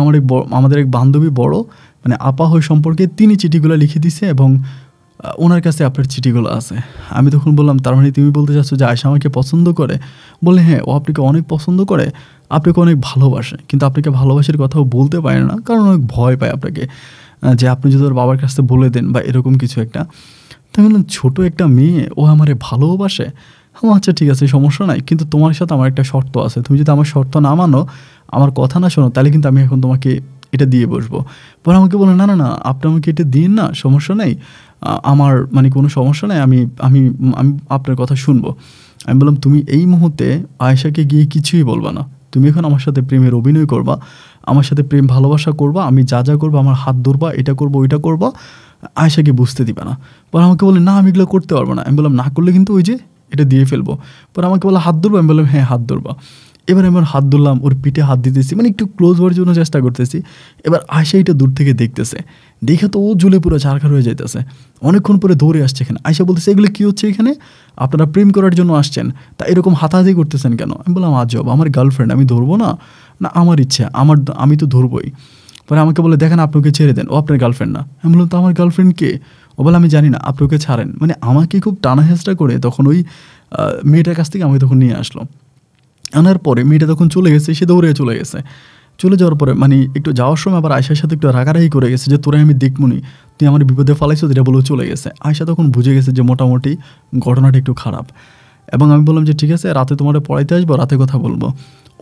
[SPEAKER 1] আমাদের এক বান্ধবী বড় মানে আপা হয় সম্পর্কে, তিনি চিঠিগুলো লিখে দিছে, এবং ওনার কাছে আপনার চিঠিগুলো আছে। আমি তখন বললাম তার মানে তুমি বলতে চাচ্ছ যে আয়েশা আমাকে পছন্দ করে? বলে হ্যাঁ ও আপনাকে অনেক পছন্দ করে, আপনাকে অনেক ভালোবাসে, কিন্তু আপনাকে ভালোবাসার কথাও বলতে পারে না, কারণ অনেক ভয় পায় আপনাকে, যে আপনি যদি ওর বাবার কাছে বলে দেন বা এরকম কিছু একটা। তাই বললাম ছোটো একটা মেয়ে ও আমারে ভালোবাসে? আচ্ছা ঠিক আছে সমস্যা নাই, কিন্তু তোমার সাথে আমার একটা শর্ত আছে, তুমি যদি আমার শর্ত না মানো, আমার কথা না শোনো, তাহলে কিন্তু আমি এখন তোমাকে এটা দিয়ে বসবো। পরে আমাকে বলে না না না আপনি আমাকে এটা দিন না, সমস্যা নেই, আমার মানে কোনো সমস্যা নেই, আমি আমি আমি আপনার কথা শুনবো। আমি বললাম তুমি এই মুহূর্তে আয়েশাকে গিয়ে কিছুই বলবা না, তুমি এখন আমার সাথে প্রেমের অভিনয় করবা, আমার সাথে প্রেম ভালোবাসা করবা, আমি যা যা করবো আমার হাত ধরবা, এটা করবো ওইটা করবা, আয়েশাকে বুঝতে দিবা না। পরে আমাকে বলে না আমি এগুলো করতে পারবো না। আমি বললাম না করলে কিন্তু ওই যে এটা দিয়ে ফেলবো। পরে আমাকে বলে হাত ধরবো? আমি বললাম হ্যাঁ হাত ধরবা। এবার আমার হাত ধরলাম, ওর পিঠে হাত দিতেছি, মানে একটু ক্লোজ হওয়ার জন্য চেষ্টা করতেছি। এবার আয়েশা এটা দূর থেকে দেখতেছে, দেখে তো ও ঝুলে পুরো চারখার হয়ে যাইতেছে। অনেকক্ষণ পরে দৌড়ে আসছে এখানে, আয়েশা বলতেছে এগুলো কী হচ্ছে এখানে? আপনারা প্রেম করার জন্য আসছেন, তা এরকম হাতাহাতি করতেছেন কেন? আমি বললাম আজব, আমার গার্লফ্রেন্ড, আমি ধরবো না? না আমার ইচ্ছে, আমি তো ধরবই। পরে আমাকে বলে দেখেন আপনি ওকে ছেড়ে দেন, ও আপনার গার্লফ্রেন্ড না। আমি বললাম তো আমার গার্লফ্রেন্ড কে? ও বলে আমি জানি না, আপনি ওকে ছাড়েন। মানে আমাকে খুব টানা হেঁচড়া করে তখন ওই মেয়েটার কাছ থেকে আমাকে তখন নিয়ে আসলো। আনার পরে মেয়েটা তখন চলে গেছে, সে দৌড়ে চলে গেছে। চলে যাওয়ার পরে মানে একটু যাওয়ার সময় আবার আয়েশার সাথে একটু রাগারাগি করে গেছে যে তোরা আমি দেখবনি, তুই আমার বিপদে ফালাইছো, যেটা বলেও চলে গেছে। আয়েশা তখন বুঝে গেছে যে মোটামুটি ঘটনাটা একটু খারাপ, এবং আমি বললাম যে ঠিক আছে রাতে তোমার পড়াইতে আসবো, রাতে কথা বলবো।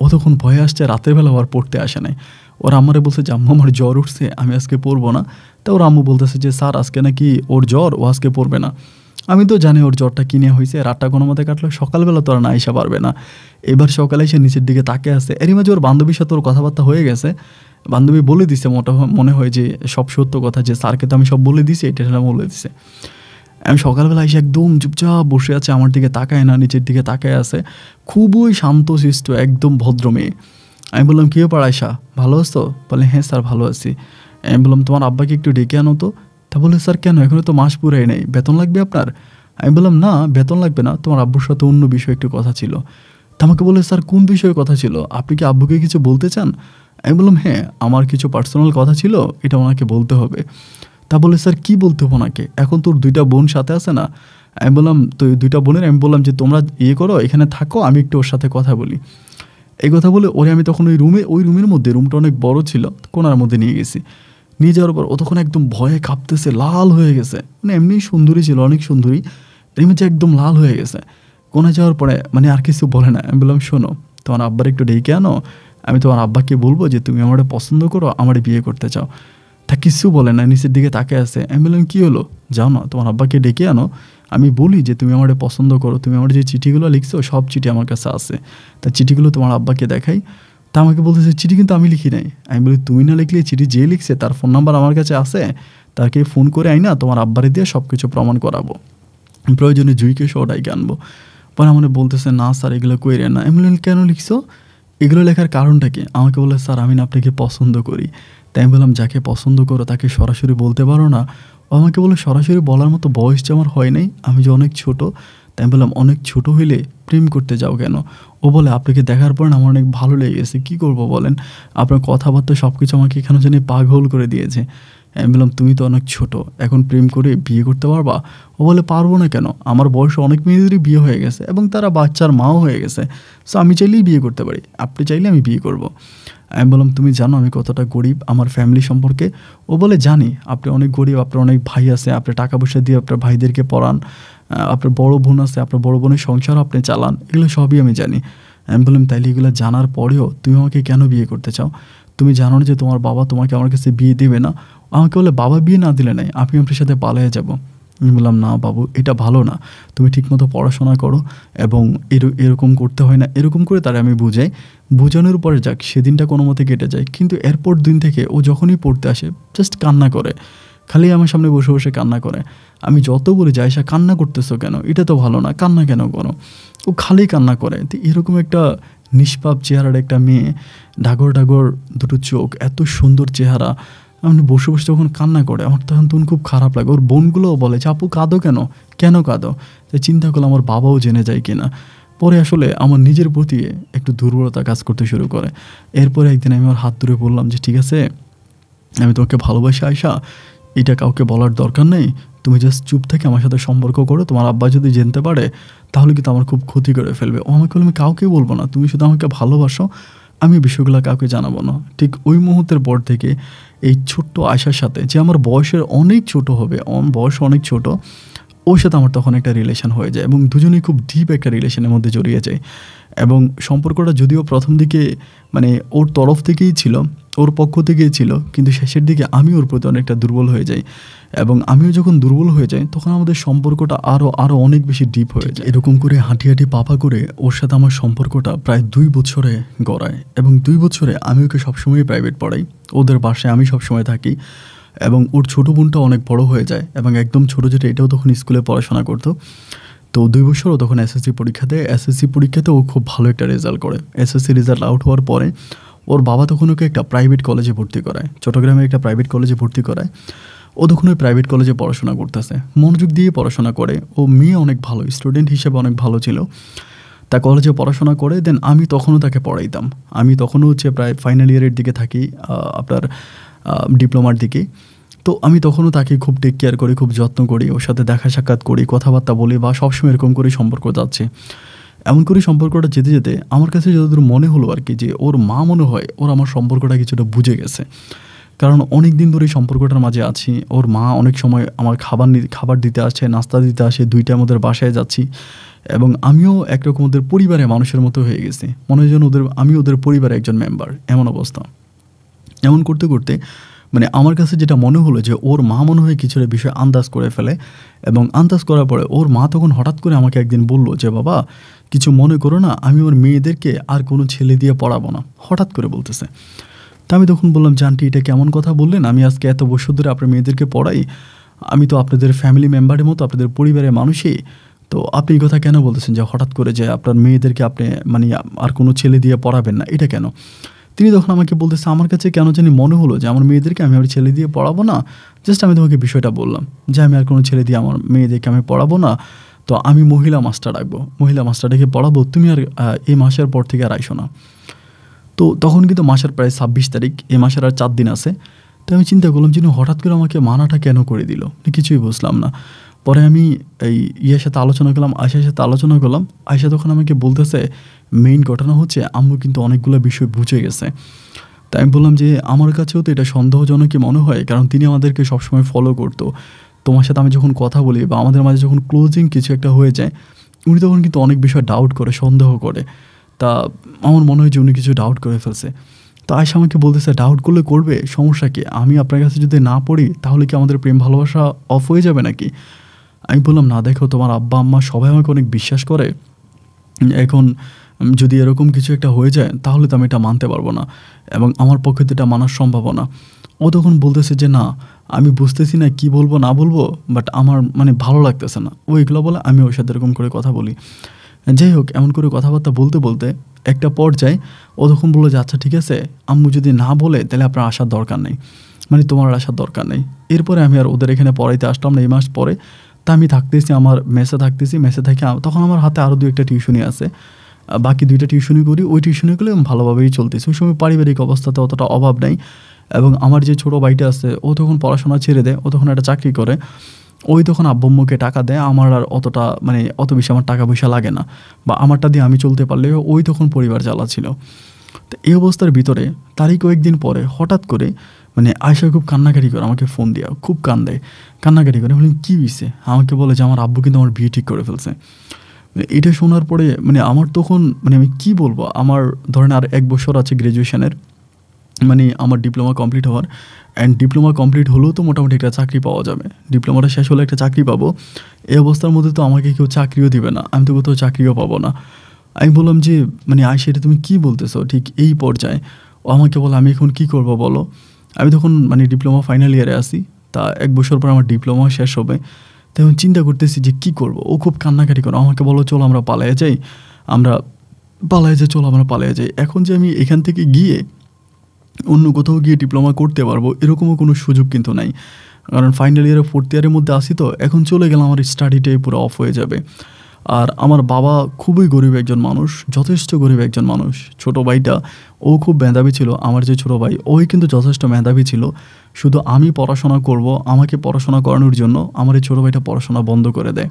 [SPEAKER 1] ও তখন ভয়ে আসছে, রাতের বেলা আর পড়তে আসে নাই। ওর আম্মারে বলছে যে আম্মু আমার জ্বর উঠছে, আমি আজকে পড়বো না। তা ওর আম্মু বলতেছে যে স্যার আজকে নাকি ওর জ্বর, ও আজকে পড়বে না। আমি তো জানি ওর জ্বরটা কিনে হয়েছে, রাতটা কোনো মতে কাটলো, সকালবেলা তো আর না এসে পারবে না। এবার সকালে এসে নিচের দিকে তাকে আসে, এরই মাঝে ওর বান্ধবীর সাথে ওর কথাবার্তা হয়ে গেছে। বান্ধবী বলে দিছে মনে হয় যে সব সত্য কথা, যে স্যারকে তো আমি সব বলে দিছি, এটা বলে দিছে। আমি সকালবেলা এসে একদম চুপচাপ বসে আছে, আমার দিকে তাকায় না, নিচের দিকে তাকায় আছে, খুবই শান্তশিষ্ট একদম ভদ্র মেয়ে। আমি বললাম কী ব্যাপার আয়েশা, ভালো আছো? বলে হ্যাঁ স্যার ভালো আছি। আমি বললাম তোমার আব্বাকে একটু ডেকে আনো তো। তা বলে স্যার কেন, এখনও তো মাস পুরাই নেই, বেতন লাগবে আপনার? আমি বললাম না বেতন লাগবে না, তোমার আব্বুর সাথে অন্য বিষয়ে একটু কথা ছিল। তা আমাকে বলে স্যার কোন বিষয়ে কথা ছিল, আপনি কি আব্বুকে কিছু বলতে চান? আমি বললাম হ্যাঁ আমার কিছু পার্সোনাল কথা ছিল, এটা ওনাকে বলতে হবে। তা বলে স্যার কী বলতে হবে ওনাকে, এখন তোর দুইটা বোন সাথে আছে না? আমি বললাম তো দুইটা বোনের, আমি বললাম যে তোমরা করো এখানে থাকো, আমি একটু ওর সাথে কথা বলি। এই কথা বলে ওরে আমি তখন ওই রুমের মধ্যে, রুমটা অনেক বড় ছিল, কোনার মধ্যে নিয়ে গেছি। নিয়ে যাওয়ার পর ও তখন একদম ভয়ে কাঁপতেছে, লাল হয়ে গেছে, মানে এমনি সুন্দরী ছিল, অনেক সুন্দরী, এর মধ্যে একদম লাল হয়ে গেছে। কোনায় যাওয়ার পরে মানে আর কিছু বলে না। আমি বললাম শোনো তোমার আব্বার একটু ডেকে আনো, আমি তোমার আব্বাকে বলবো যে তুমি আমার পছন্দ করো, আমার বিয়ে করতে চাও। তা কিছু বলে না, নিচের দিকে তাকে আছে। আমি বললাম কী হলো, যাও না তোমার আব্বাকে ডেকে আনো, আমি বলি যে তুমি আমার পছন্দ করো, তুমি আমার যে চিঠিগুলো লিখছো সব চিঠি আমার কাছে আছে, তা চিঠিগুলো তোমার আব্বাকে দেখাই। তা আমাকে বলতেছে চিঠি কিন্তু আমি লিখি নাই। আমি বলি তুমি না লিখলে, চিঠি যে লিখছে তার ফোন নাম্বার আমার কাছে আছে, তাকে ফোন করে আই না তোমার আব্বারে দিয়ে সব কিছু প্রমাণ করাবো, প্রয়োজনে জুইকে সহ ডাইকে আনবো। পরে আমার বলতেছে না স্যার এগুলো কইরে না। আমি বললাম কেন লিখছো, এগুলো লেখার কারণটা কি? আমাকে বলে স্যার আমি না আপনাকে পছন্দ করি। তাই আমি বললাম যাকে পছন্দ করো তাকে সরাসরি বলতে পারো না? ও আমাকে বলে সরাসরি বলার মতো বয়স যে আমার হয় নাই, আমি যে অনেক ছোট। তাই আমি বললাম অনেক ছোট হইলে প্রেম করতে যাও কেন? ও বলে আপনাকে দেখার পর আমার অনেক ভালো লেগে গেছে, কী করবো বলেন, আপনার কথাবার্তা সব কিছু আমাকে এখানে জানি পাগল করে দিয়েছে। আমি বললাম তুমি তো অনেক ছোট, এখন প্রেম করে বিয়ে করতে পারবা? ও বলে পারবো না কেন, আমার বয়সে অনেক মেয়েদেরই বিয়ে হয়ে গেছে এবং তারা বাচ্চার মাও হয়ে গেছে, সো আমি চাইলেই বিয়ে করতে পারি, আপনি চাইলে আমি বিয়ে করব। আমি বললাম তুমি জানো আমি কতটা গরিব, আমার ফ্যামিলি সম্পর্কে? ও বলে জানি, আপনি অনেক গরিব, আপনার অনেক ভাই আছে, আপনি টাকা পয়সা দিয়ে আপনার ভাইদেরকে পড়ান, আপনার বড় বোন আছে, আপনার বড় বোনের সংসার আপনি চালান, এগুলো সবই আমি জানি। আমি বললাম, তাইলে এগুলো জানার পরেও তুমি আমাকে কেন বিয়ে করতে চাও? তুমি জানো না যে তোমার বাবা তোমাকে আমার কাছে বিয়ে দেবে না? আমাকে বলে, বাবা বিয়ে না দিলে নাই, আমি আপনার সাথে পালিয়ে যাব। আমি বললাম, না বাবু, এটা ভালো না, তুমি ঠিকমতো পড়াশোনা করো এবং এরকম করতে হয় না, এরকম করে তারা আমি বুঝাই। বোঝানোর পরে যাক সেদিনটা কোনো মতে কেটে যায়, কিন্তু এরপর দিন থেকে ও যখনই পড়তে আসে জাস্ট কান্না করে, খালি আমার সামনে বসে বসে কান্না করে। আমি যত বলি যে আয়শা কান্না করতেছো কেন, এটা তো ভালো না, কান্না কেন করো? ও খালি কান্না করে। তো এরকম একটা নিষ্পাপ চেহারার একটা মেয়ে, ডাগর ডাগর দুটো চোখ, এত সুন্দর চেহারা, আমি বসে বসে যখন কান্না করে আমার তখন খুব খারাপ লাগে। ওর বোনগুলোও বলে যে আপু কাঁদো কেন, কেন কাঁদো? তাই চিন্তা করলাম আমার বাবাও জেনে যায় কিনা। পরে আসলে আমার নিজের প্রতি একটু দুর্বলতা কাজ করতে শুরু করে। এরপরে একদিন আমি আমার হাত ধরে বললাম যে ঠিক আছে, আমি তোমাকে ভালোবাসি আয়শা, এটা কাউকে বলার দরকার নেই, তুমি জাস্ট চুপ থেকে আমার সাথে সম্পর্ক করো, তোমার আব্বা যদি জানতে পারে তাহলে কিন্তু আমার খুব ক্ষতি করে ফেলবে। ও আমাকে বলে, আমি কাউকে বলবো না, তুমি শুধু আমাকে ভালোবাসো, আমি বিষয়গুলো কাউকে জানাবো না। ঠিক ওই মুহূর্তের পর থেকে এই ছোট্ট আয়শার সাথে, যে আমার বয়সের অনেক ছোট হবে, বয়স অনেক ছোট, ওর সাথে আমার তখন একটা রিলেশন হয়ে যায় এবং দুজনেই খুব ডিপ একটা রিলেশনের মধ্যে জড়িয়ে যায়। এবং সম্পর্কটা যদিও প্রথম দিকে মানে ওর তরফ থেকেই ছিল, ওর পক্ষ থেকেই ছিল, কিন্তু শেষের দিকে আমি ওর প্রতি অনেকটা দুর্বল হয়ে যাই। এবং আমিও যখন দুর্বল হয়ে যাই তখন আমাদের সম্পর্কটা আরও অনেক বেশি ডিপ হয়ে যায়। এরকম করে হাঁটি হাঁটি পাপা করে ওর সাথে আমার সম্পর্কটা প্রায় 2 বছরে গড়ায়। এবং 2 বছরে আমি ওকে সবসময় প্রাইভেট পড়াই, ওদের বাসায় আমি সবসময় থাকি। এবং ওর ছোটো বোনটা অনেক বড় হয়ে যায় এবং একদম ছোটো যেটা, এটাও তখন স্কুলে পড়াশোনা করতো। তো 2 বছর ও তখন এসএসসি পরীক্ষা দেয়। এসএসসি পরীক্ষাতে ও খুব ভালো একটা রেজাল্ট করে। এসএসসি রেজাল্ট আউট হওয়ার পরে ওর বাবা তখন ওকে একটা প্রাইভেট কলেজে ভর্তি করায়, চট্টগ্রামে একটা প্রাইভেট কলেজে ভর্তি করায়। ও তখন ওই প্রাইভেট কলেজে পড়াশোনা করতেছে, মনোযোগ দিয়ে পড়াশোনা করে। ও মেয়ে অনেক ভালো, স্টুডেন্ট হিসেবে অনেক ভালো ছিল। তা কলেজে পড়াশোনা করে দেন আমি তখনও তাকে পড়াইতাম। আমি তখনও হচ্ছে প্রায় ফাইনাল ইয়ারের দিকে থাকি, আপনার ডিপ্লোমার দিকে। তো আমি তখনও তাকে খুব টেক কেয়ার করি, খুব যত্ন করি, ওর সাথে দেখা সাক্ষাৎ করি, কথাবার্তা বলি, বা সবসময় এরকম করেই সম্পর্ক যাচ্ছে। এমন করে সম্পর্কটা যেতে যেতে আমার কাছে যতদূর মনে হলো আর কি, যে ওর মা মনে হয় ওর আমার সম্পর্কটা কিছুটা বুঝে গেছে। কারণ অনেক দিন ধরে এই সম্পর্কটার মাঝে আছি। ওর মা অনেক সময় আমার খাবার দিতে আসে, নাস্তা দিতে আসে, 2টা আমাদের বাসায় যাচ্ছি। এবং আমিও একরকম ওদের পরিবারের মানুষের মতো হয়ে গেছি, মনে হয় যেন আমি ওদের পরিবারের একজন মেম্বার, এমন অবস্থা। এমন করতে করতে মানে আমার কাছে যেটা মনে হলো যে ওর মা মনে হয় কিছুটা বিষয় আন্দাজ করে ফেলে। এবং আন্দাজ করার পরে ওর মা তখন হঠাৎ করে আমাকে একদিন বলল যে বাবা, কিছু মনে করো না, আমি ওর মেয়েদেরকে আর কোনো ছেলে দিয়ে পড়াবো না, হঠাৎ করে বলতেছে। তা আমি তখন বললাম, যে আন্টি এটা কেমন কথা বললেন? আমি আজকে এত বছর ধরে আপনার মেয়েদেরকে পড়াই, আমি তো আপনাদের ফ্যামিলি মেম্বারের মতো, আপনাদের পরিবারের মানুষই, তো আপনি এই কথা কেন বলতেছেন যে হঠাৎ করে যে আপনার মেয়েদেরকে আপনি মানে আর কোনো ছেলে দিয়ে পড়াবেন না, এটা কেন? তিনি তখন আমাকে বলতেছে, আমার কাছে কেন জানি মনে হলো যে আমার মেয়েদেরকে আমি আর ছেলে দিয়ে পড়াবো না, জাস্ট আমি তোমাকে বিষয়টা বললাম যে আমি আর কোনো ছেলে দিয়ে আমার মেয়েদেরকে আমি পড়াবো না, তো আমি মহিলা মাস্টার রাখবো, মহিলা মাস্টারটাকে পড়াবো, তুমি আর এই মাসের পর থেকে আর আইসো না। তো তখন কিন্তু মাসের প্রায় 26 তারিখ, এই মাসের আর 4 দিন আছে। তো আমি চিন্তা করলাম যে হঠাৎ করে আমাকে মানাটা কেন করে দিল, কিছুই বুঝলাম না। পরে আমি এই ইয়ের সাথে আলোচনা করলাম, আয়শার সাথে আলোচনা করলাম। আয়শা তখন আমাকে বলতেছে মেইন ঘটনা হচ্ছে আম্মু কিন্তু অনেকগুলো বিষয় বুঝে গেছে। তাই আমি বললাম যে আমার কাছেও তো এটা সন্দেহজনকই মনে হয়, কারণ তিনি আমাদেরকে সবসময় ফলো করতো। তোমার সাথে আমি যখন কথা বলি বা আমাদের মাঝে যখন ক্লোজিং কিছু একটা হয়ে যায়, উনি তখন কিন্তু অনেক বিষয় ডাউট করে, সন্দেহ করে। তা আমার মনে হয় যে উনি কিছু ডাউট করে ফেলছে। তো আয়শা আমাকে বলতেছে, ডাউট করলে করবে, সমস্যা কি? আমি আপনার কাছে যদি না পড়ি তাহলে কি আমাদের প্রেম ভালোবাসা অফ হয়ে যাবে নাকি? আমি বললাম, না দেখো, তোমার আব্বা আম্মা সবাই আমাকে অনেক বিশ্বাস করে, এখন যদি এরকম কিছু একটা হয়ে যায় তাহলে তো আমি এটা মানতে পারবো না এবং আমার পক্ষে তো এটা মানার সম্ভাবনা না। ও তখন বলতেছে যে না, আমি বুঝতেছি না কি বলবো না বলবো, বাট আমার মানে ভালো লাগতেছে না ওইগুলো বলে। আমি ওর সাথে এরকম করে কথা বলি। যাই হোক, এমন করে কথাবার্তা বলতে বলতে একটা পর্যায়ে ও তখন বললো যে আচ্ছা ঠিক আছে, আম্মু যদি না বলে তাহলে আপনার আসার দরকার নেই, মানে তোমার আসার দরকার নেই। এরপরে আমি আর ওদের এখানে পড়াইতে আসলাম না এই মাস পরে। তা আমি থাকতেছি, আমার মেসে থাকতেছি, মেসে থেকে তখন আমার হাতে আরও 2-1টা টিউশনি আছে, বাকি 2টা টিউশনি করি। ওই টিউশনিগুলো ভালোভাবেই চলতেছে। ওই সময় পারিবারিক অবস্থাতে অতটা অভাব নেই। এবং আমার যে ছোটো ভাইটা আছে ও তখন পড়াশোনা ছেড়ে দেয়, ও তখন একটা চাকরি করে, ওই তখন আব্বু আম্মুকে টাকা দেয়। আমার আর অতটা মানে অত বেশি আমার টাকা পয়সা লাগে না, বা আমারটা দিয়ে আমি চলতে পারলে ওই তখন পরিবার চালাচ্ছিল। তো এই অবস্থার ভিতরে তারই কয়েকদিন পরে হঠাৎ করে মানে আয়শা খুব কান্নাকাটি করে, আমাকে ফোন দিয়ে খুব কান্নাকাটি করে। বললাম কী হয়েছে? আমাকে বলে যে আমার আব্বু কিন্তু আমার বিয়ে ঠিক করে ফেলছে। এটা শোনার পরে আমার তখন আমি কি বলবো, আমার ধরেন আর 1 বছর আছে গ্র্যাজুয়েশনের, আমার ডিপ্লোমা কমপ্লিট হওয়ার। অ্যান্ড ডিপ্লোমা কমপ্লিট হলেও তো মোটামুটি একটা চাকরি পাওয়া যাবে, ডিপ্লোমাটা শেষ হলে একটা চাকরি পাবো। এই অবস্থার মধ্যে তো আমাকে কেউ চাকরিও দিবে না, আমি তো কোথাও চাকরিও পাবো না। আমি বললাম যে আয়শা, এটা তুমি কী বলতেছো ঠিক এই পর্যায়ে? ও আমাকে বলে, আমি এখন কী করবো বলো। আমি তখন ডিপ্লোমা ফাইনাল ইয়ারে আসি, তা 1 বছর পর আমার ডিপ্লোমা শেষ হবে। তখন চিন্তা করতেছি যে কী করবো। ও খুব কান্নাকাটি করে আমাকে বলো, চলো আমরা পালিয়ে যাই, চলো আমরা পালিয়ে যাই। এখন যে আমি এখান থেকে গিয়ে অন্য কোথাও গিয়ে ডিপ্লোমা করতে পারবো এরকমও কোনো সুযোগ কিন্তু নাই, কারণ ফাইনাল ইয়ারে 4th ইয়ারের মধ্যে আসি, তো এখন চলে গেলে আমার স্টাডিটাই পুরো অফ হয়ে যাবে। আর আমার বাবা খুবই গরিব একজন মানুষ, যথেষ্ট গরিব একজন মানুষ। ছোটো ভাইটা, ও খুব মেধাবী ছিল, আমার যে ছোটো ভাই ওই কিন্তু যথেষ্ট মেধাবী ছিল। শুধু আমি পড়াশোনা করব, আমাকে পড়াশোনা করানোর জন্য আমার এই ছোটো ভাইটা পড়াশোনা বন্ধ করে দেয়।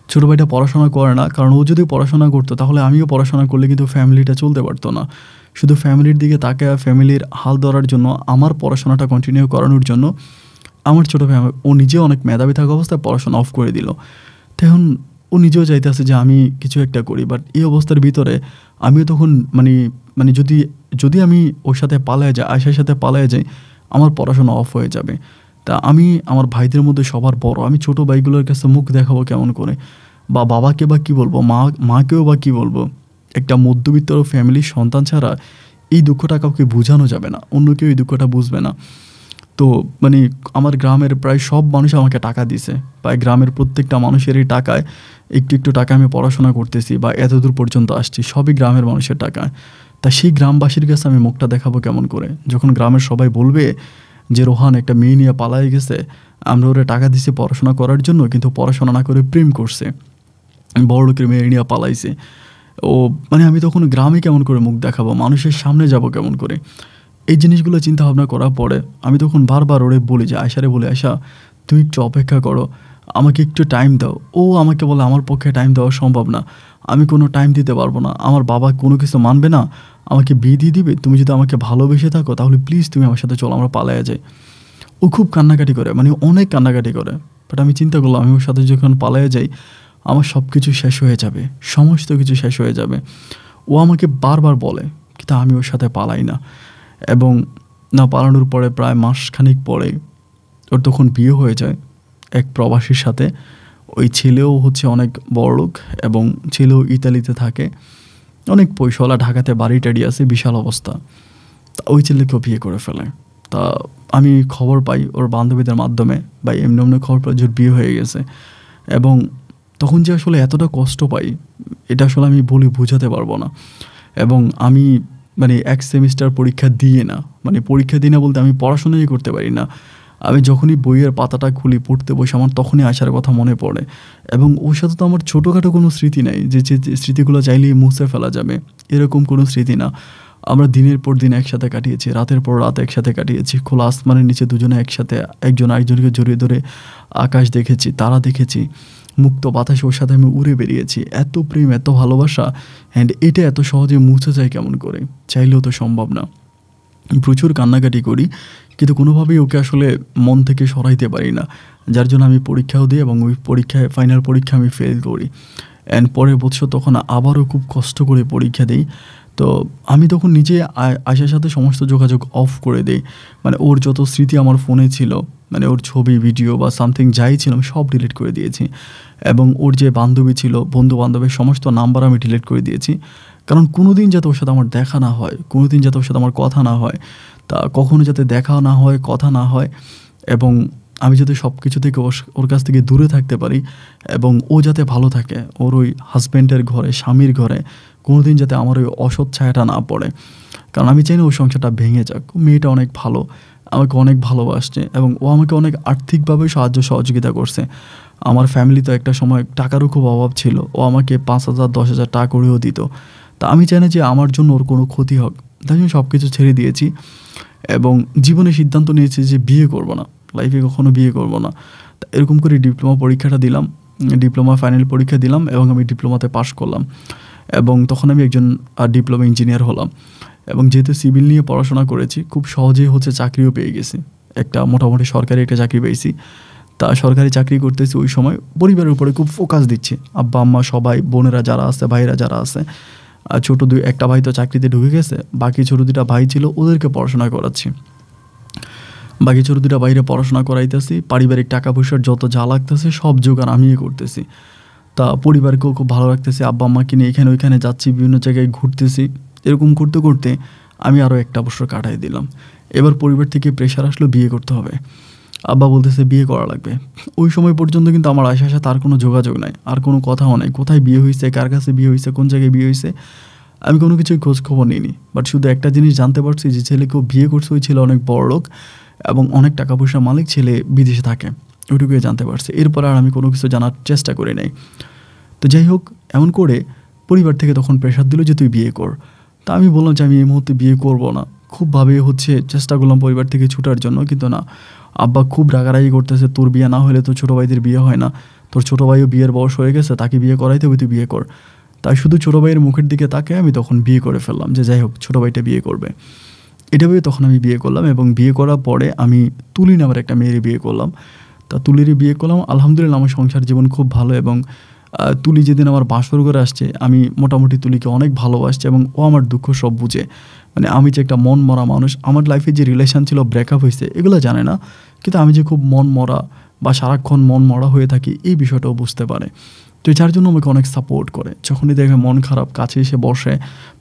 [SPEAKER 1] ছোটো ভাইটা পড়াশোনা করে না, কারণ ও যদি পড়াশোনা করতো তাহলে আমিও পড়াশোনা করলে কিন্তু ফ্যামিলিটা চলতে পারতো না। শুধু ফ্যামিলির দিকে তাকে, ফ্যামিলির হাল ধরার জন্য, আমার পড়াশোনাটা কন্টিনিউ করানোর জন্য আমার ছোটো ভাই, ও নিজেও অনেক মেধাবী থাকা অবস্থায় পড়াশোনা অফ করে দিল। তখন ও নিজেও চাইতেছে যে আমি কিছু একটা করি, বাট এই অবস্থার ভিতরে আমিও তখন যদি আমি ওর সাথে পালায়ে যাই, আয়শার সাথে পালায়ে যাই, আমার পড়াশোনা অফ হয়ে যাবে। তা আমি আমার ভাইদের মধ্যে সবার বড়, আমি ছোটো ভাইগুলোর কাছে মুখ দেখাবো কেমন করে, বা বাবাকে বা কী বলবো, মাকেও বা কী বলবো। একটা মধ্যবিত্ত ফ্যামিলির সন্তান ছাড়া এই দুঃখটা কাউকে বোঝানো যাবে না, অন্য কেউ এই দুঃখটা বুঝবে না। তো আমার গ্রামের প্রায় সব মানুষ আমাকে টাকা দিছে, প্রায় গ্রামের প্রত্যেকটা মানুষেরই টাকায় একটু একটু টাকা আমি পড়াশোনা করতেছি বা এতদূর পর্যন্ত আসছি, সবই গ্রামের মানুষের টাকায়। তা সেই গ্রামবাসীর কাছে আমি মুখটা দেখাবো কেমন করে, যখন গ্রামের সবাই বলবে যে রোহান একটা মেয়ে নিয়ে পালায়ে গেছে, আমরা ওরা টাকা দিছি পড়াশোনা করার জন্য, কিন্তু পড়াশোনা না করে প্রেম করছে, বড় লোকের মেয়ে নিয়ে পালাইছে। ও আমি তখন গ্রামে কেমন করে মুখ দেখাবো, মানুষের সামনে যাব কেমন করে। এই জিনিসগুলো চিন্তা ভাবনা করার পরে আমি তখন বারবার ওরে বলি যে আয়শারে বলি, আয়শা তুই একটু অপেক্ষা করো, আমাকে একটু টাইম দাও। ও আমাকে বলে আমার পক্ষে টাইম দেওয়া সম্ভব না, আমি কোনো টাইম দিতে পারবো না, আমার বাবা কোনো কিছু মানবে না, আমাকে বিয়ে দিয়ে দিবে। তুমি যদি আমাকে ভালোবেসে থাকো তাহলে প্লিজ তুমি আমার সাথে চলো, আমরা পালায়া যাই। ও খুব কান্নাকাটি করে, অনেক কান্নাকাটি করে। বাট আমি চিন্তা করলাম আমি ওর সাথে যখন পালায়া যাই আমার সব কিছু শেষ হয়ে যাবে, সমস্ত কিছু শেষ হয়ে যাবে। ও আমাকে বারবার বলে, কিন্তু আমি ওর সাথে পালাই না। এবং না পালানোর পরে প্রায় মাসখানিক পরে ওর তখন বিয়ে হয়ে যায় এক প্রবাসীর সাথে। ওই ছেলেও হচ্ছে অনেক বড়লোক, এবং ছেলেও ইতালিতে থাকে, অনেক পয়সাওয়ালা, ঢাকাতে বাড়ি টাড়ি আছে, বিশাল অবস্থা। তা ওই ছেলেকেও বিয়ে করে ফেলে। তা আমি খবর পাই ওর বান্ধবীদের মাধ্যমে, বা এমনি খবর পাই যে ওর বিয়ে হয়ে গেছে। এবং তখন যে আসলে এতটা কষ্ট পাই এটা আসলে আমি বোঝাতে পারবো না। এবং আমি 1 সেমিস্টার পরীক্ষা দিয়ে না, পরীক্ষা দিই না বলতে আমি পড়াশোনাই করতে পারি না। আমি যখনই বইয়ের পাতাটা খুলি পড়তে বসে আমার তখনই আসার কথা মনে পড়ে। এবং ওর সাথে তো আমার ছোটোখাটো কোনো স্মৃতি নাই যে স্মৃতিগুলো চাইলেই মুছে ফেলা যাবে, এরকম কোনো স্মৃতি না। আমরা দিনের পর দিন একসাথে কাটিয়েছি, রাতের পর রাত একসাথে কাটিয়েছি, খোলা আসমানের নিচে দুজনে একসাথে একজন আরেকজনকে জড়িয়ে ধরে আকাশ দেখেছি, তারা দেখেছি, মুক্ত বাতাসে ওর সাথে আমি উড়ে বেরিয়েছি। এত প্রেম, এত ভালোবাসা, অ্যান্ড এটা এত সহজে মুছে যায় কেমন করে, চাইলেও তো সম্ভব না। প্রচুর কান্নাকাটি করি, কিন্তু কোনোভাবেই ওকে আসলে মন থেকে সরাইতে পারি না, যার জন্য আমি পরীক্ষাও দিই, এবং ওই পরীক্ষায় ফাইনাল পরীক্ষা আমি ফেল করি। অ্যান্ড পরের বছর তখন আবারও খুব কষ্ট করে পরীক্ষা দিই। তো আমি তখন নিজে আয়শার সাথে সমস্ত যোগাযোগ অফ করে দিই, ওর যত স্মৃতি আমার ফোনে ছিল, ওর ছবি, ভিডিও বা সামথিং যাই ছিল আমি সব ডিলিট করে দিয়েছি। এবং ওর যে বান্ধবী ছিল, বন্ধু বান্ধবের সমস্ত নাম্বার আমি ডিলিট করে দিয়েছি, কারণ কোনো দিন যাতে ওর সাথে আমার দেখা না হয়, কোনো দিন যাতে ওর সাথে আমার কথা না হয়, তা কখনো যাতে দেখা না হয়, কথা না হয়, এবং আমি যাতে সব কিছু থেকে ওর কাছ থেকে দূরে থাকতে পারি, এবং ও যাতে ভালো থাকে, ওর ওই হাজব্যান্ডের ঘরে, স্বামীর ঘরে কোনো দিন যাতে আমার ওই অসৎ ছায়াটা না পড়ে। কারণ আমি চাই না ওই সংসারটা ভেঙে যাক। মেয়েটা অনেক ভালো, আমাকে অনেক ভালোবাসছে, এবং ও আমাকে অনেক আর্থিকভাবে সাহায্য সহযোগিতা করছে। আমার ফ্যামিলি তো একটা সময় টাকারও খুব অভাব ছিল, ও আমাকে 5,000 10,000 টাকা করেও দিত। তা আমি চাই না যে আমার জন্য ওর কোনো ক্ষতি হোক, তাই আমি সব কিছু ছেড়ে দিয়েছি, এবং জীবনে সিদ্ধান্ত নিয়েছি যে বিয়ে করব না, লাইফে কখনো বিয়ে করব না। তা এরকম করে ডিপ্লোমা পরীক্ষাটা দিলাম, ডিপ্লোমা ফাইনাল পরীক্ষা দিলাম, এবং আমি ডিপ্লোমাতে পাশ করলাম, এবং তখন আমি একজন ডিপ্লোমা ইঞ্জিনিয়ার হলাম। এবং যেহেতু সিভিল নিয়ে পড়াশোনা করেছি, খুব সহজেই হচ্ছে চাকরিও পেয়ে গেছি, একটা মোটামুটি সরকারি একটা চাকরি পেয়েছি। তা সরকারি চাকরি করতেছি ওই সময়, পরিবারের উপরে খুব ফোকাস দিচ্ছি। আব্বা আম্মা সবাই, বোনেরা যারা আছে, ভাইরা যারা আছে, ছোটো একটা ভাই তো চাকরিতে ঢুকে গেছে, বাকি ছোটো 2টা ভাই ছিল, ওদেরকে পড়াশোনা করাচ্ছি। বাকি ছোটো 2টা বাইরে পড়াশোনা করাইতেছি, পারিবারিক টাকা পয়সার যত যা লাগতেছে সব জোগাড় আমিই করতেছি। তা পরিবারকেও খুব ভালো রাখতেছি, আব্বা আম্মাকে নিয়ে এখানে ওইখানে যাচ্ছি, বিভিন্ন জায়গায় ঘুরতেছি। এরকম করতে করতে আমি আরও 1টা বছর কাটাই দিলাম। এবার পরিবার থেকে প্রেশার আসলো বিয়ে করতে হবে। আব্বা বলতেছে বিয়ে করা লাগবে। ওই সময় পর্যন্ত কিন্তু আমার আশা তার কোনো যোগাযোগ নাই, আর কোনো কথাও নাই, কোথায় বিয়ে হয়েছে, কার কাছে বিয়ে হয়েছে, কোন জায়গায় বিয়ে হয়েছে, আমি কোনো কিছুই খোঁজ খবর নিইনি। বাট শুধু একটা জিনিস জানতে পারছি যে ছেলেকেও বিয়ে করছে, ওই ছেলে অনেক বড় লোক এবং অনেক টাকা পয়সার মালিক, ছেলে বিদেশে থাকে, ওইটুকুই জানতে পারছি। এরপর আর আমি কোনো কিছু জানার চেষ্টা করি নাই। তো যাই হোক, এমন করে পরিবার থেকে তখন প্রেশার দিল যে তুই বিয়ে কর। তা আমি বললাম যে আমি এই মুহূর্তে বিয়ে করব না। খুবভাবে চেষ্টা করলাম পরিবার থেকে ছুটার জন্য, কিন্তু না, আব্বা খুব রাগারাগি করতেছে, তোর বিয়ে না হলে তো ছোটো ভাইদের বিয়ে হয় না, তোর ছোটো ভাইও বিয়ের বয়স হয়ে গেছে, তাকে বিয়ে করাইতে হবে, তুই বিয়ে কর। তাই শুধু ছোটো ভাইয়ের মুখের দিকে তাকে আমি তখন বিয়ে করে ফেললাম, যে যাই হোক ছোটো ভাইটা বিয়ে করবে। এটা ভেবে তখন আমি বিয়ে করলাম, এবং বিয়ে করার পরে আমি তুলি নামের একটা মেয়ের বিয়ে করলাম। তা তুলিরই বিয়ে করলাম, আলহামদুলিল্লাহ আমার সংসার জীবন খুব ভালো। এবং তুলি যেদিন আমার বাসর করে আসছে, আমি মোটামুটি তুলিকে অনেক ভালোবাসছি, এবং ও আমার দুঃখ সব বুঝে। মানে আমি যে একটা মন মরা মানুষ, আমার লাইফে যে রিলেশান ছিল, ব্রেকআপ হয়েছে, এগুলো জানে না, কিন্তু আমি যে খুব মন মরা বা সারাক্ষণ মন মরা হয়ে থাকি, এই বিষয়টাও বুঝতে পারে। তো যার জন্য আমাকে অনেক সাপোর্ট করে। যখনই দেখে মন খারাপ, কাছে এসে বসে,